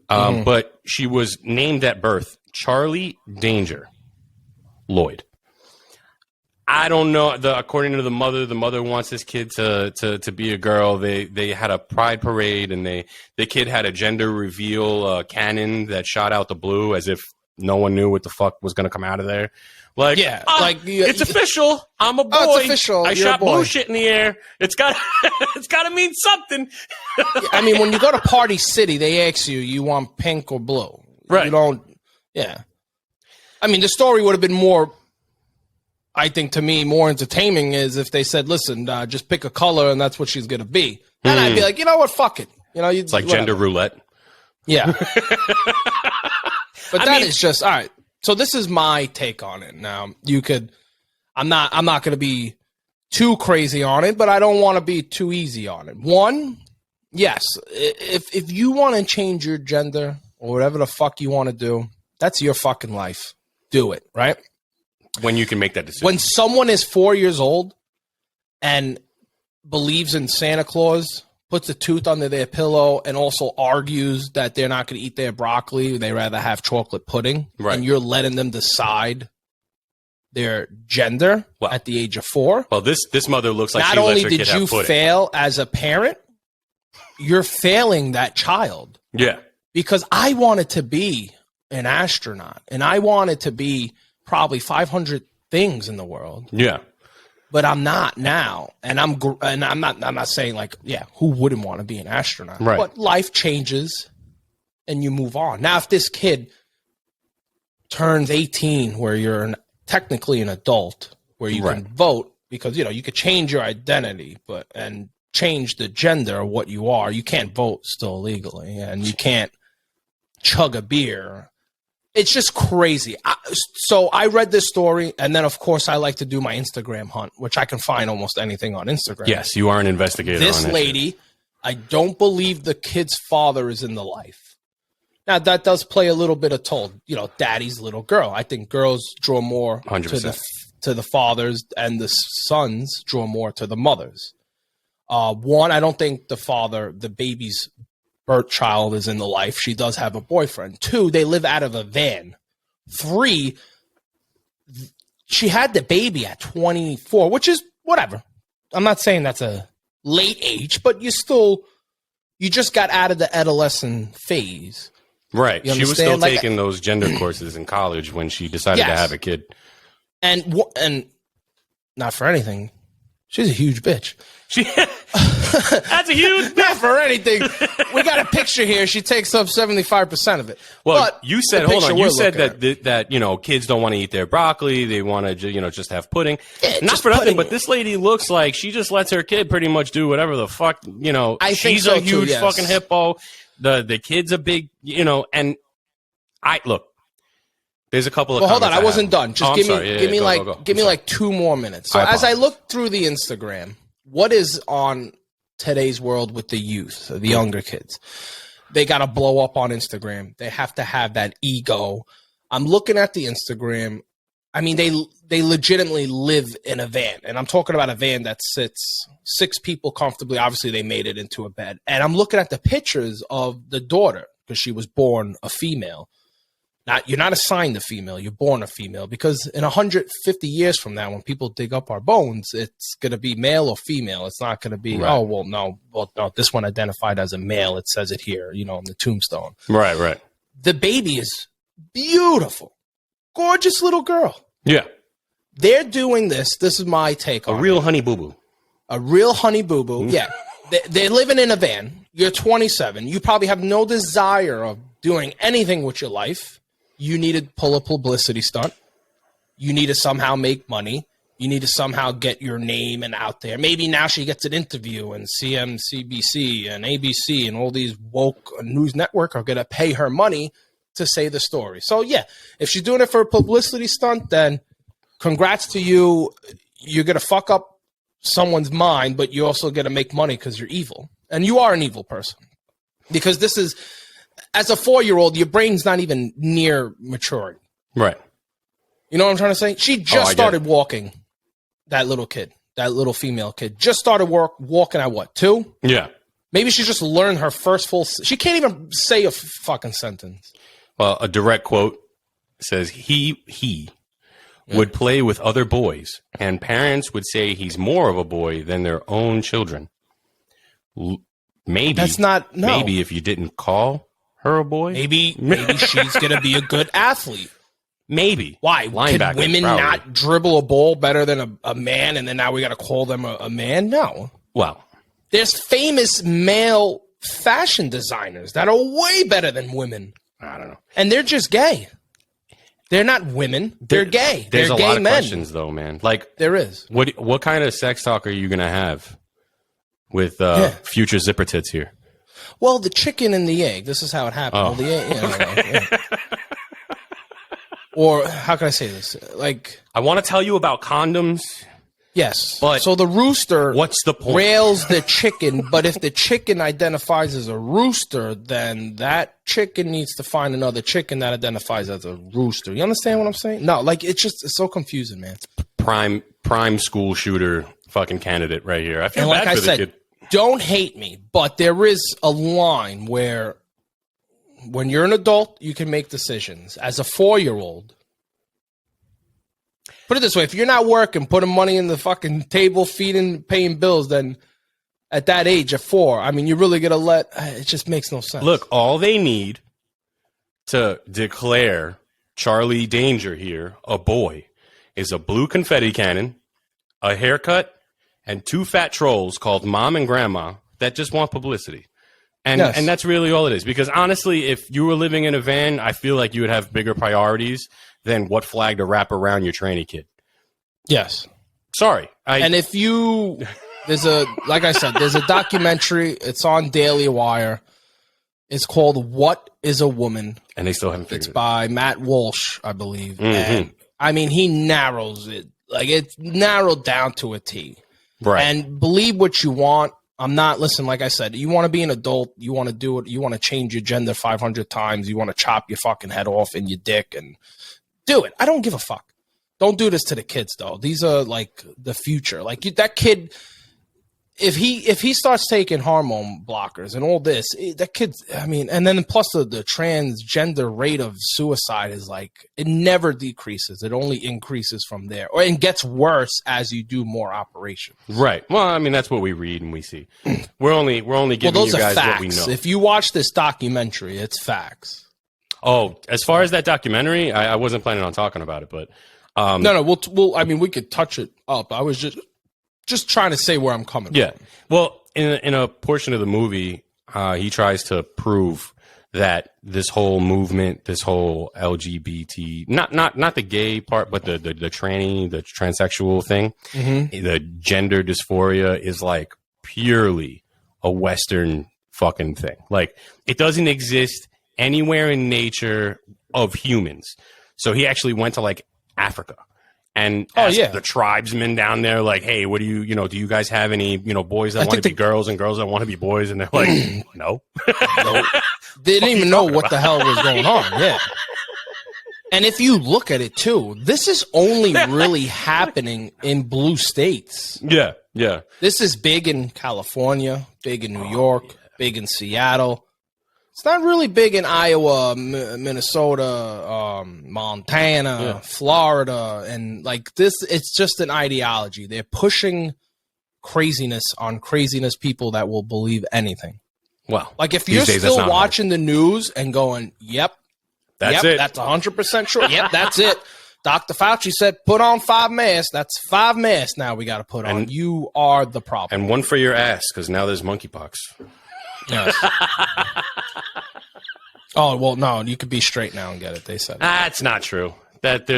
But she was named at birth Charlie Danger Lloyd. I don't know. According to the mother wants this kid to be a girl. They had a pride parade, and the kid had a gender reveal cannon that shot out the blue as if no one knew what the fuck was going to come out of there. Like, it's official. I'm a boy. Oh, it's official. I shot blue shit in the air. It's got to mean something. I mean, when you go to Party City, they ask you want pink or blue. Right. You don't. Yeah. I mean, the story would have been more. I think to me, more entertaining is if they said, "Listen, just pick a color, and that's what she's gonna be." And I'd be like, you know what? Fuck it. It's like gender roulette. Yeah. But that is just all right. So this is my take on it. Now I'm not going to be too crazy on it, but I don't want to be too easy on it. One, yes, if you want to change your gender, or whatever the fuck you want to do, that's your fucking life. Do it, right? When you can make that decision. When someone is 4 years old and believes in Santa Claus, puts a tooth under their pillow, and also argues that they're not going to eat their broccoli, they rather have chocolate pudding, right. and you're letting them decide their gender at the age of 4. Well, this mother looks like not she only lets her did kid you have pudding. fail as a parent, you're failing that child. Yeah. Because I wanted to be an astronaut, and I wanted to be probably 500 things in the world. Yeah. But I'm not now, and I'm not saying like, yeah, who wouldn't want to be an astronaut? Right. But life changes, and you move on. Now, if this kid turns 18, where you're technically an adult, where you can vote, because you could change your identity, and change the gender of what you are. You can't vote still legally, and you can't chug a beer. It's just crazy. So I read this story, and then, of course, I like to do my Instagram hunt, which I can find almost anything on Instagram. Yes, you are an investigator. This lady, I don't believe the kid's father is in the life. Now, that does play a little bit of toll. Daddy's little girl. I think girls draw more 100%. to the fathers, and the sons draw more to the mothers. One, I don't think the baby's birth child is in the life. She does have a boyfriend. 2, they live out of a van. 3, she had the baby at 24, which is whatever. I'm not saying that's a late age, but you just got out of the adolescent phase. Right. You she was still understand? taking those gender courses in college when she decided to have a kid. And not for anything, she's a huge bitch. That's a huge Not for anything. We got a picture here. She takes up 75% of it. Well, but you said, hold on. You said that kids don't want to eat their broccoli. They want to, just have pudding. Yeah, not for nothing, but this lady looks like she just lets her kid pretty much do whatever the fuck, I think she's so a huge too, yes. fucking hippo. The kid's a big, and look. There's a couple of. Well, hold on. I wasn't done. Just give me like 2 more minutes. So as I look through the Instagram, what is on today's world with the youth, the younger kids? They got to blow up on Instagram. They have to have that ego. I'm looking at the Instagram. I mean, they legitimately live in a van, and I'm talking about a van that sits 6 people comfortably. Obviously, they made it into a bed. And I'm looking at the pictures of the daughter, because she was born a female. You're not assigned a female. You're born a female, because in 150 years from now, when people dig up our bones, it's going to be male or female. It's not going to be, no, this one identified as a male. It says it here, on the tombstone. Right. The baby is beautiful, gorgeous little girl. Yeah. They're doing this. This is my take on it. A real honey boo-boo. A real honey boo-boo. Yeah. They're living in a van. You're 27. You probably have no desire of doing anything with your life. You need to pull a publicity stunt. You need to somehow make money. You need to somehow get your name and out there. Maybe now she gets an interview, and CNBC and ABC and all these woke news network are going to pay her money to say the story. So, yeah, if she's doing it for a publicity stunt, then congrats to you. You're going to fuck up someone's mind, but you're also going to make money because you're evil. And you are an evil person. Because this is... As a 4-year-old, your brain's not even near maturity. Right. You know what I'm trying to say? She just started walking, that little kid, that little female kid. Just started walking at what, 2? Yeah. Maybe she just learned her first full... She can't even say a fucking sentence. Well, a direct quote says, he would play with other boys, and parents would say he's more of a boy than their own children. Maybe. That's not... No. Maybe if you didn't call... her a boy? Maybe she's going to be a good athlete. Maybe. Why? Can women not dribble a ball better than a man, and then now we got to call them a man? No. Well. There's famous male fashion designers that are way better than women. I don't know. And they're just gay. They're not women. They're gay. There's they're a gay lot of men. questions, though, man. Like, there is. What kind of sex talk are you going to have with future zipper tits here? Well, the chicken and the egg. This is how it happened. Oh. Well, the egg, Or how can I say this? Like, I want to tell you about condoms, Yes. But so the rooster what's the point? rails the chicken, but if the chicken identifies as a rooster, then that chicken needs to find another chicken that identifies as a rooster. You understand what I'm saying? No, like it's so confusing, man. Prime school shooter fucking candidate right here. I feel and bad for the kid. Don't hate me, but there is a line where when you're an adult, you can make decisions. As a 4-year-old, put it this way, if you're not working, putting money in the fucking table, feeding, paying bills, then at that age, at 4, I mean, you're really going to it just makes no sense. Look, all they need to declare Charlie Danger here a boy is a blue confetti cannon, a haircut, and 2 fat trolls called Mom and Grandma that just want publicity. And yes. And that's really all it is. Because honestly, if you were living in a van, I feel like you would have bigger priorities than what flag to wrap around your tranny kid. Yes. Sorry. And if you, like I said, there's a documentary. It's on Daily Wire. It's called What is a Woman? And they still haven't figured it. It's by Matt Walsh, I believe. Mm-hmm. And I mean, he narrows it. Like it's narrowed down to a T. Right. And believe what you want. Listen, like I said, you want to be an adult. You want to do it. You want to change your gender 500 times. You want to chop your fucking head off in your dick and do it. I don't give a fuck. Don't do this to the kids, though. These are like the future. Like that kid, if he starts taking hormone blockers and all this, that kid, I mean, and then plus the transgender rate of suicide is like, it never decreases. It only increases from there, and gets worse as you do more operations. Right. Well, I mean, that's what we read and we see. We're only giving you guys what we know. If you watch this documentary, it's facts. Oh, as far as that documentary, I wasn't planning on talking about it, but no, we'll. I mean, we could touch it up. I was just trying to say where I'm coming from. Well, in a portion of the movie, he tries to prove that this whole movement, this whole LGBT, not the gay part, but the tranny, the transsexual thing, the gender dysphoria is like purely a Western fucking thing. Like it doesn't exist anywhere in nature of humans. So he actually went to like Africa and asked the tribesmen down there, like, hey, what do do you guys have any, boys that want to be girls and girls that want to be boys? And they're like, no. They didn't even know what the hell was going on. Yeah. And if you look at it too, this is only really happening in blue states. Yeah. Yeah. This is big in California, big in New York, big in Seattle. It's not really big in Iowa, Minnesota, Montana, Florida, and like this. It's just an ideology. They're pushing craziness on craziness people that will believe anything. Well, like if you're still watching the news and going, "Yep, that's it. That's 100% sure. Yep, that's it." Dr. Fauci said, "Put on 5 masks." That's 5 masks now we got to put on. And you are the problem. And one for your ass because now there's monkeypox. Yes. Oh well, no, you could be straight now and get it. They said that's not true. That's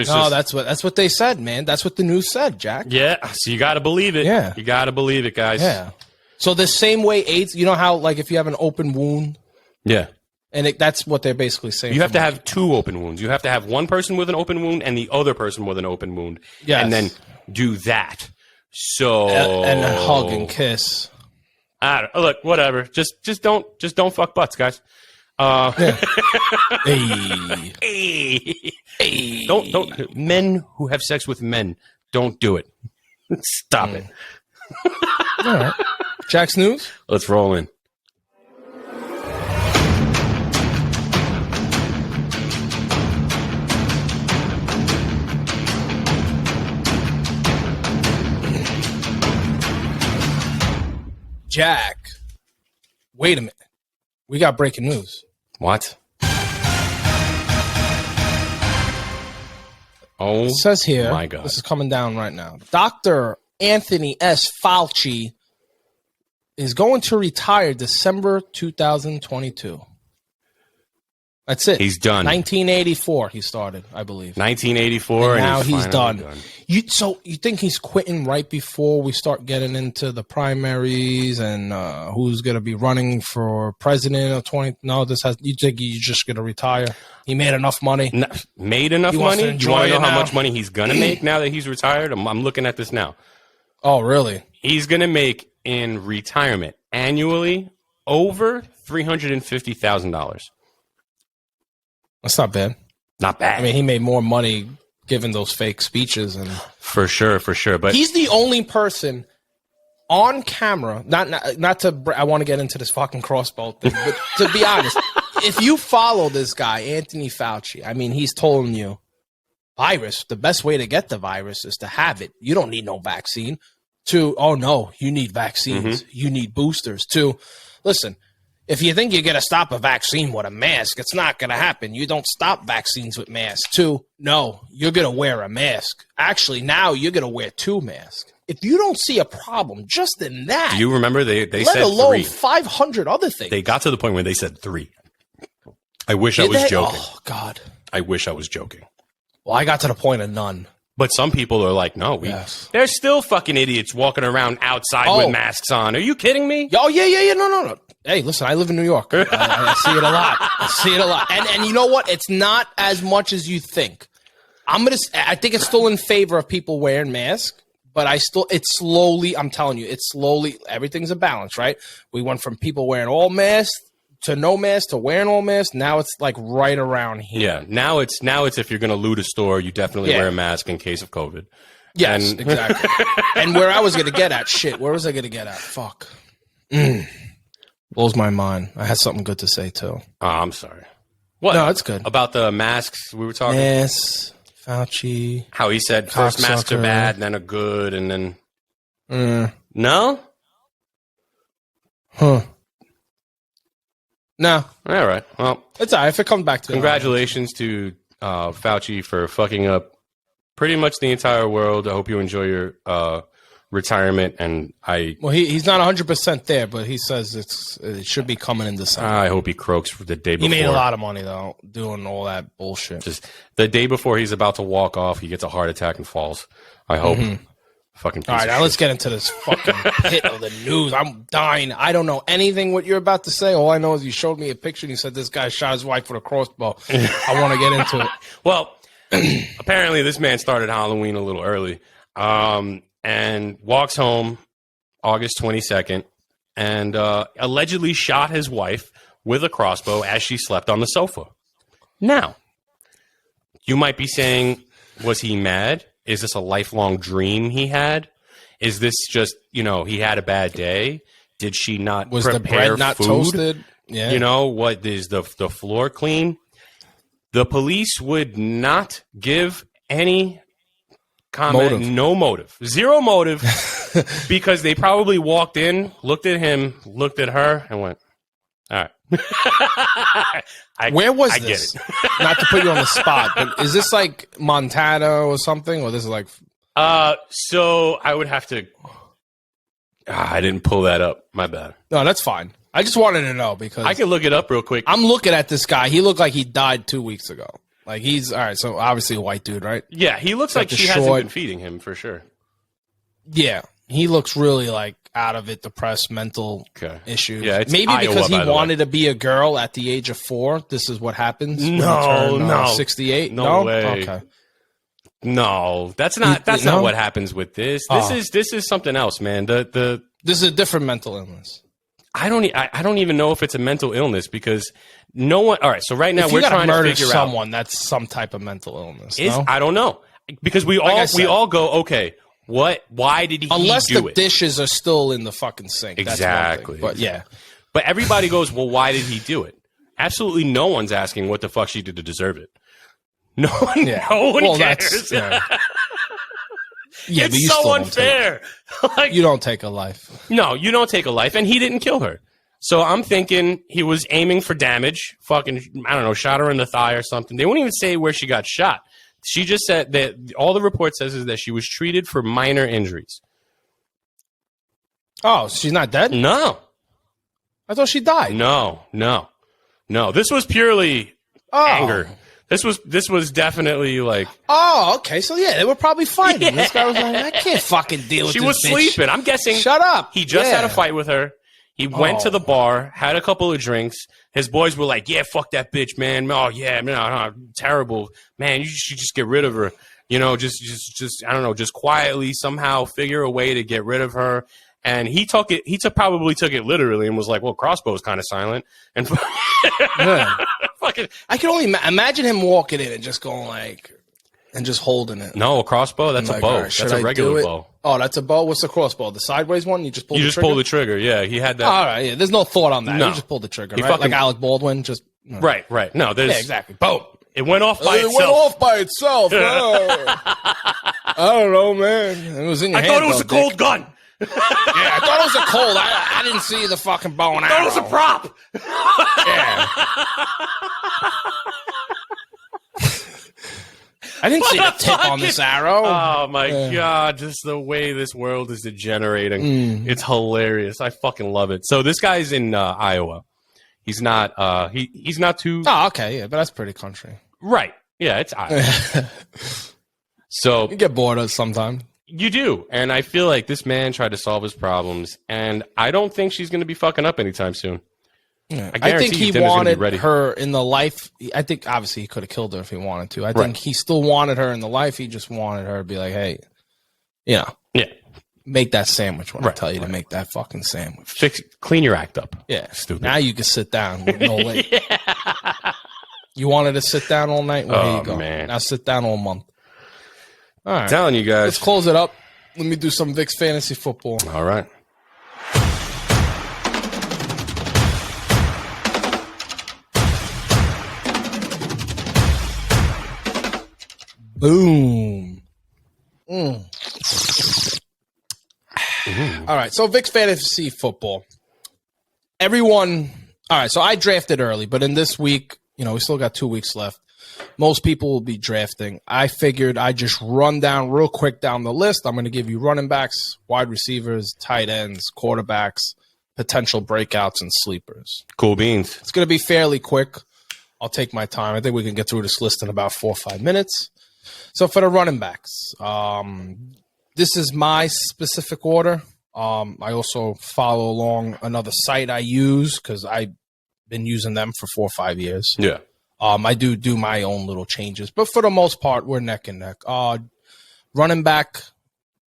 what they said, man. That's what the news said, Jack. Yeah, so you got to believe it. Yeah, you got to believe it, guys. Yeah. So the same way AIDS, you know how like if you have an open wound, and that's what they're basically saying. You have to have 2 open wounds. You have to have one person with an open wound and the other person with an open wound, and then do that. So and hug and kiss. Look, whatever. Just don't fuck butts, guys. Hey. Don't men who have sex with men, don't do it. Stop it. All right. Jack's news? Let's roll in. Jack, wait a minute. We got breaking news. What? Oh, it says here, my God. This is coming down right now. Dr. Anthony S. Fauci is going to retire December 2022. That's it. He's done. 1984 he started, I believe. 1984 and now he's done. So you think he's quitting right before we start getting into the primaries and who's going to be running for president of 20? No, you think he's just going to retire? He made enough money. Made enough money? You want to know how much money he's going to make now that he's retired? I'm looking at this now. Oh, really? He's going to make in retirement annually over $350,000. That's not bad. Not bad. I mean, he made more money giving those fake speeches, and for sure. But he's the only person on camera. Not to. I want to get into this fucking Crossbow thing, but to be honest, if you follow this guy, Anthony Fauci, I mean, he's telling you, virus. The best way to get the virus is to have it. You don't need no vaccine. To, oh no, you need vaccines. You need boosters. To, listen, if you think you're going to stop a vaccine with a mask, it's not going to happen. You don't stop vaccines with masks. To, no, you're going to wear a mask. Actually, now you're going to wear 2 masks. If you don't see a problem just in that. Do you remember they let said alone 3. 500 other things. They got to the point where they said 3. I wish I was joking. Oh, God. I wish I was joking. Well, I got to the point of none. But some people are like, no, there's still fucking idiots walking around outside with masks on. Are you kidding me? Oh, yeah. No. Hey, listen, I live in New York. I see it a lot. I see it a lot. And you know what? It's not as much as you think. I think it's still in favor of people wearing masks, but it's slowly, I'm telling you, everything's a balance, right? We went from people wearing all masks to no mask to wearing all masks. Now it's like right around here. Yeah. Now it's if you're going to loot a store, you definitely wear a mask in case of COVID. Yes, exactly. And where I was going to get at, where was I going to get at? Fuck. Blows my mind. I had something good to say too. Oh, I'm sorry. What? No, it's good. About the masks we were talking? Yes. Fauci. How he said first masks are bad, then are good, and then... No? Huh. No. All right. Well, it's all right if it comes back to congratulations to Fauci for fucking up pretty much the entire world. I hope you enjoy your retirement. And he's not 100% there, but he says it should be coming in December. I hope he croaks for the day before. He made a lot of money though, doing all that bullshit. Just the day before he's about to walk off, he gets a heart attack and falls. I hope. Fucking all right, now let's get into this fucking hit of the news. I'm dying. I don't know anything what you're about to say. All I know is you showed me a picture and you said this guy shot his wife with a crossbow. I want to get into it. Well, apparently this man started Halloween a little early and walks home August 22nd and allegedly shot his wife with a crossbow as she slept on the sofa. Now, you might be saying, was he mad? Is this a lifelong dream he had? Is this just, he had a bad day? Did she not Was prepare the bread not food? toasted? Yeah. What is the floor clean? The police would not give any comment. No motive. Zero motive. Because they probably walked in, looked at him, looked at her, and went, all right. Where was I this? Get it. Not to put you on the spot, but is this like Montana or something? Or this is like... So I would have to... I didn't pull that up. My bad. No, that's fine. I just wanted to know because... I can look it up real quick. I'm looking at this guy. He looked like he died 2 weeks ago. Like he's... All right, so obviously a white dude, right? Yeah, he looks like she hasn't been feeding him for sure. Yeah, he looks really like out of it, depressed, mental issues. Yeah, it's maybe Iowa, because he by the way. wanted to be a girl at the age of 4. This is what happens. No, 68. No way. Okay. No, that's not what happens with this. This is something else, man. This is a different mental illness. I don't even know if it's a mental illness because no one. All right, so right now if we're trying to murder figure someone. out That's some type of mental illness. I don't know because we all go okay. Why did he Unless do the it? dishes are still in the fucking sink. Exactly. But yeah. But everybody goes, well, why did he do it? Absolutely no one's asking what the fuck she did to deserve it. No one cares. Yeah, it's but you so still unfair. You don't take a life. No, you don't take a life, and he didn't kill her. So I'm thinking he was aiming for damage. Fucking, I don't know, shot her in the thigh or something. They won't even say where she got shot. She just said that all the report says is that she was treated for minor injuries. Oh, she's not dead? No. I thought she died. No. This was purely anger. This was definitely like... Oh, okay. So, yeah, they were probably fighting. Yeah. This guy was like, I can't fucking deal with this She was sleeping. I'm guessing... Shut up. He just had a fight with her. He went to the bar, had a couple of drinks. His boys were like, yeah, fuck that bitch, man. Oh, yeah, man, terrible. Man, you should just get rid of her. just I don't know, just quietly somehow figure a way to get rid of her. And he probably took it literally and was like, well, Crossbow's kind of silent. And yeah. Fucking, I can only imagine him walking in and just going like, and just holding it. No, a crossbow, that's a bow. Right, that's a regular bow. Oh, that's a bow? What's the crossbow? The sideways one? You just pull the trigger? Pull the trigger, yeah. He had that. All right, yeah. There's no thought on that. No. You just pulled the trigger, right? Like Alec Baldwin, just. No. Right. No, there's. Yeah, exactly. Boom. It went off by itself. It went off by itself. I don't know, man. It was in your hand. I thought it was a cold gun. Yeah, I thought it was a cold. I didn't see the fucking bow and arrow. I thought it was a prop. Yeah. I didn't see the tip on this arrow. Oh, my God. Just the way this world is degenerating. It's hilarious. I fucking love it. So this guy's in Iowa. He's not he's not too... Oh, okay. Yeah, but that's pretty country. Right. Yeah, it's Iowa. So you get bored of it sometimes. You do. And I feel like this man tried to solve his problems, and I don't think she's going to be fucking up anytime soon. Yeah. I think he wanted her in the life. I think obviously he could have killed her if he wanted to. I think he still wanted her in the life. He just wanted her to be like, hey, yeah, make that sandwich when I tell you to make that fucking sandwich. Clean your act up. Yeah. Stupid. Now you can sit down with no late. You wanted to sit down all night? Well, here you go. Man. Now sit down all month. All right. I'm telling you guys. Let's close it up. Let me do some Vic's Fantasy Football. All right. Boom. All right. So Vic's Fantasy Football. Everyone. All right. So I drafted early, but in this week, we still got 2 weeks left. Most people will be drafting. I figured I'd just run down real quick down the list. I'm going to give you running backs, wide receivers, tight ends, quarterbacks, potential breakouts, and sleepers. Cool beans. It's going to be fairly quick. I'll take my time. I think we can get through this list in about 4 or 5 minutes. So for the running backs, this is my specific order. I also follow along another site I use because I've been using them for 4 or 5 years. Yeah. I do my own little changes, but for the most part, we're neck and neck. Running back,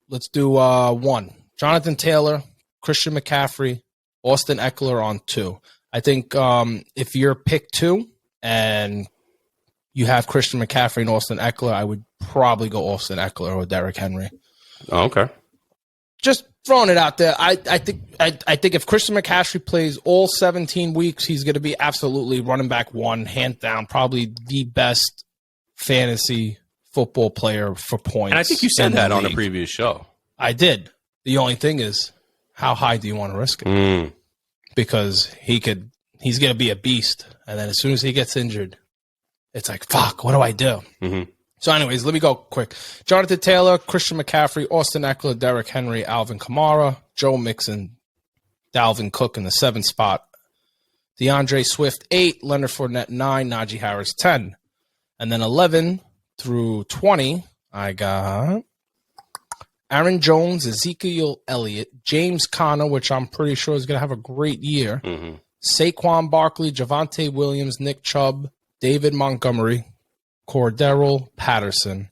let's do 1. Jonathan Taylor, Christian McCaffrey, Austin Eckler on 2. I think if you're pick 2 and you have Christian McCaffrey and Austin Eckler, I would probably go Austin Eckler or Derrick Henry. Oh, okay. Just throwing it out there. I think if Christian McCaffrey plays all 17 weeks, he's going to be absolutely running back 1, hands down, probably the best fantasy football player for points. And I think you said that on a previous show. I did. The only thing is, how high do you want to risk it? Because he's going to be a beast, and then as soon as he gets injured, it's like, fuck, what do I do? Mm-hmm. So anyways, let me go quick. Jonathan Taylor, Christian McCaffrey, Austin Eckler, Derrick Henry, Alvin Kamara, Joe Mixon, Dalvin Cook in the 7th spot. DeAndre Swift, 8, Leonard Fournette, 9, Najee Harris, 10. And then 11 through 20, I got Aaron Jones, Ezekiel Elliott, James Conner, which I'm pretty sure is going to have a great year, Saquon Barkley, Javonte Williams, Nick Chubb, David Montgomery, Cordero Patterson,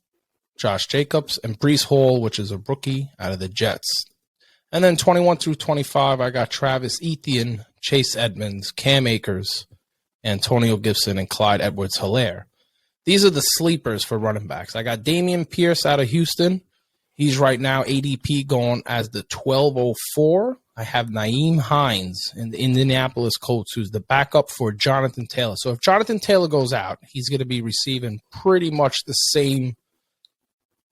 Josh Jacobs, and Breece Hall, which is a rookie out of the Jets. And then 21 through 25, I got Travis Etienne, Chase Edmonds, Cam Akers, Antonio Gibson, and Clyde Edwards-Helaire. These are the sleepers for running backs. I got Dameon Pierce out of Houston. He's right now ADP going as the 1204. I have Nyheim Hines in the Indianapolis Colts, who's the backup for Jonathan Taylor. So if Jonathan Taylor goes out, he's going to be receiving pretty much the same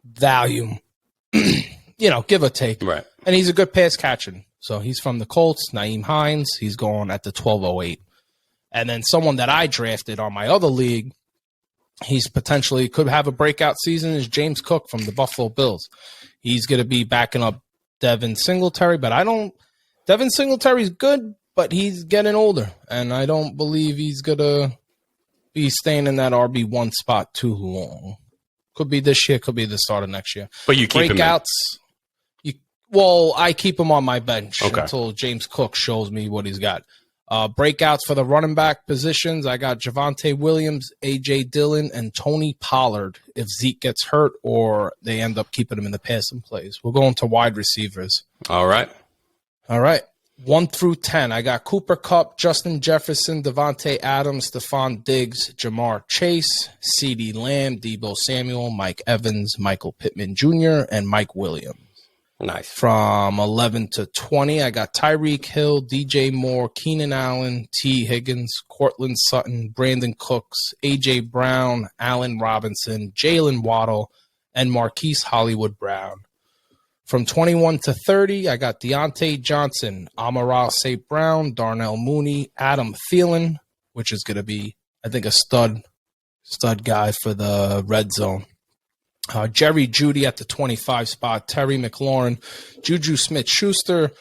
volume, give or take. Right. And he's a good pass catching. So he's from the Colts, Nyheim Hines. He's going at the 1208. And then someone that I drafted on my other league, he's potentially could have a breakout season, is James Cook from the Buffalo Bills. He's going to be backing up Devin Singletary, but Devin Singletary's good, but he's getting older, and I don't believe he's going to be staying in that RB1 spot too long. Could be this year, could be the start of next year. But you keep breakouts, I keep him on my bench until James Cook shows me what he's got. Breakouts for the running back positions, I got Javonte Williams, A.J. Dillon, and Tony Pollard if Zeke gets hurt or they end up keeping him in the passing plays. We're going to wide receivers. All right. 1 through 10, I got Cooper Kupp, Justin Jefferson, Devontae Adams, Stephon Diggs, Jamar Chase, CeeDee Lamb, Deebo Samuel, Mike Evans, Michael Pittman Jr., and Mike Williams. Nice. From 11 to 20, I got Tyreek Hill, DJ Moore, Keenan Allen, T. Higgins, Cortland Sutton, Brandon Cooks, A.J. Brown, Allen Robinson, Jalen Waddle, and Marquise Hollywood Brown. From 21 to 30, I got Deontay Johnson, Amon-Ra St. Brown, Darnell Mooney, Adam Thielen, which is going to be, I think, a stud guy for the red zone. Jerry Jeudy at the 25 spot, Terry McLaurin, Juju Smith-Schuster,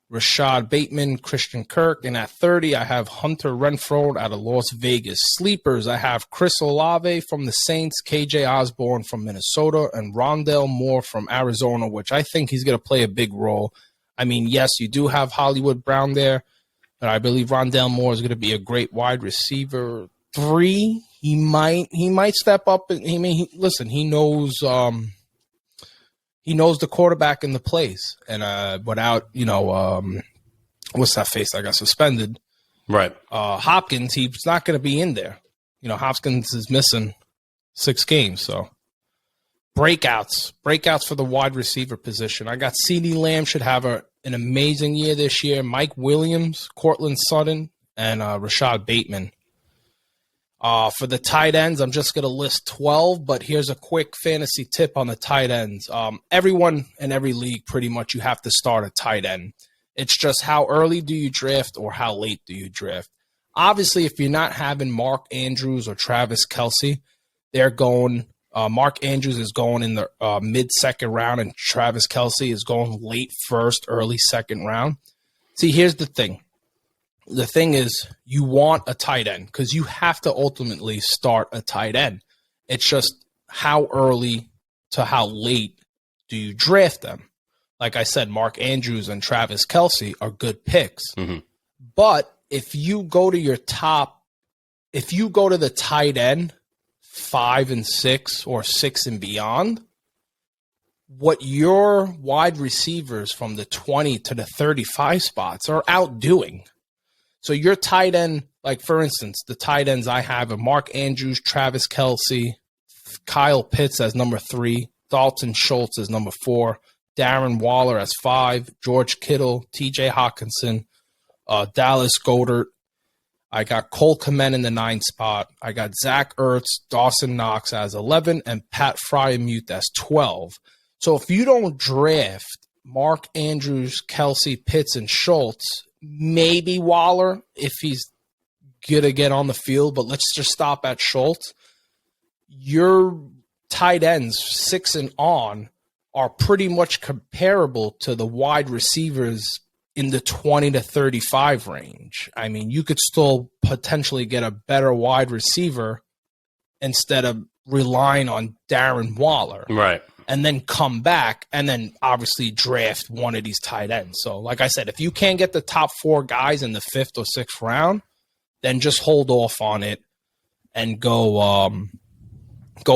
Rashad Bateman, Christian Kirk. And at 30, I have Hunter Renfrow out of Las Vegas. Sleepers, I have Chris Olave from the Saints, KJ Osborne from Minnesota, and Rondale Moore from Arizona, which I think he's going to play a big role. I mean, yes, you do have Hollywood Brown there, but I believe Rondale Moore is going to be a great wide receiver. 3, he might step up. He knows the quarterback in the plays, and without what's that face that got suspended, right? Hopkins, he's not going to be in there. Hopkins is missing 6 games, so breakouts for the wide receiver position. I got CeeDee Lamb should have an amazing year this year. Mike Williams, Cortland Sutton, and Rashad Bateman. For the tight ends, I'm just going to list 12, but here's a quick fantasy tip on the tight ends. Everyone in every league, pretty much, you have to start a tight end. It's just how early do you draft or how late do you draft. Obviously, if you're not having Mark Andrews or Travis Kelce, they're going Mark Andrews is going in the mid-second round, and Travis Kelce is going late first, early second round. See, here's the thing. The thing is, you want a tight end because you have to ultimately start a tight end. It's just how early to how late do you draft them? Like I said, Mark Andrews and Travis Kelce are good picks. Mm-hmm. But if you go to the tight end 5 and 6 or 6 and beyond, what your wide receivers from the 20 to the 35 spots are outdoing. So your tight end, like for instance, the tight ends I have are Mark Andrews, Travis Kelce, Kyle Pitts as number 3, Dalton Schultz as number 4, Darren Waller as 5, George Kittle, TJ Hawkinson, Dallas Goedert. I got Cole Kmet in the 9 spot. I got Zach Ertz, Dawson Knox as 11, and Pat Freiermuth as 12. So if you don't draft Mark Andrews, Kelce, Pitts, and Schultz, maybe Waller if he's going to get on the field, but let's just stop at Schultz. Your tight ends 6 and on are pretty much comparable to the wide receivers in the 20 to 35 range. I mean, you could still potentially get a better wide receiver instead of relying on Darren Waller. Right. And then come back and then obviously draft one of these tight ends. So like I said, if you can't get the top 4 guys in the 5th or 6th round, then just hold off on it and go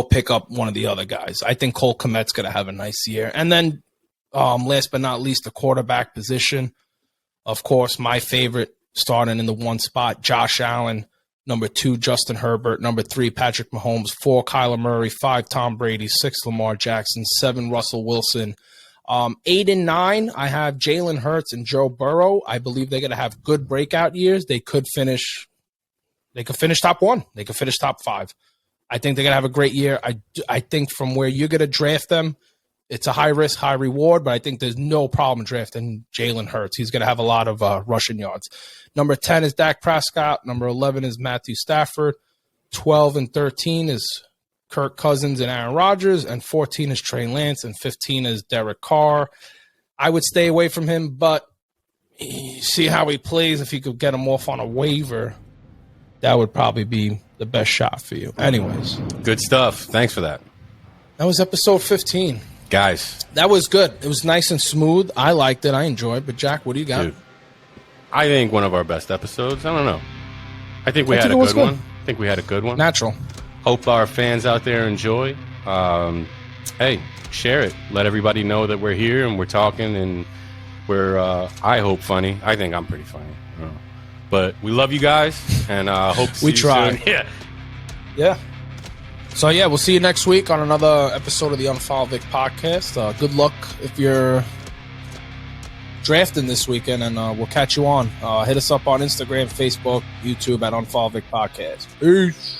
pick up one of the other guys. I think Cole Kmet's going to have a nice year. And then last but not least, the quarterback position. Of course, my favorite starting in the 1 spot, Josh Allen. Number 2, Justin Herbert. Number 3, Patrick Mahomes. 4, Kyler Murray. 5, Tom Brady. 6, Lamar Jackson. 7, Russell Wilson. 8 and 9, I have Jalen Hurts and Joe Burrow. I believe they're going to have good breakout years. They could finish top 1. They could finish top 5. I think they're going to have a great year. I think from where you're going to draft them, it's a high risk, high reward, but I think there's no problem drafting Jalen Hurts. He's going to have a lot of rushing yards. Number 10 is Dak Prescott. Number 11 is Matthew Stafford. 12 and 13 is Kirk Cousins and Aaron Rodgers. And 14 is Trey Lance. And 15 is Derek Carr. I would stay away from him, but see how he plays. If you could get him off on a waiver, that would probably be the best shot for you. Anyways. Good stuff. Thanks for that. That was episode 15. Guys. That was good. It was nice and smooth. I liked it. I enjoyed it. But, Jack, what do you got? Dude, I think one of our best episodes. I don't know. I think we had a good one. I think we had a good one. Natural. Hope our fans out there enjoy. Hey, share it. Let everybody know that we're here and we're talking and we're, I hope, funny. I think I'm pretty funny. But we love you guys and hope to see you soon. Yeah. Yeah. So, yeah, we'll see you next week on another episode of the UnFollowVic podcast. Good luck if you're drafting this weekend, and we'll catch you on. Hit us up on Instagram, Facebook, YouTube at UnFollowVic Podcast. Peace.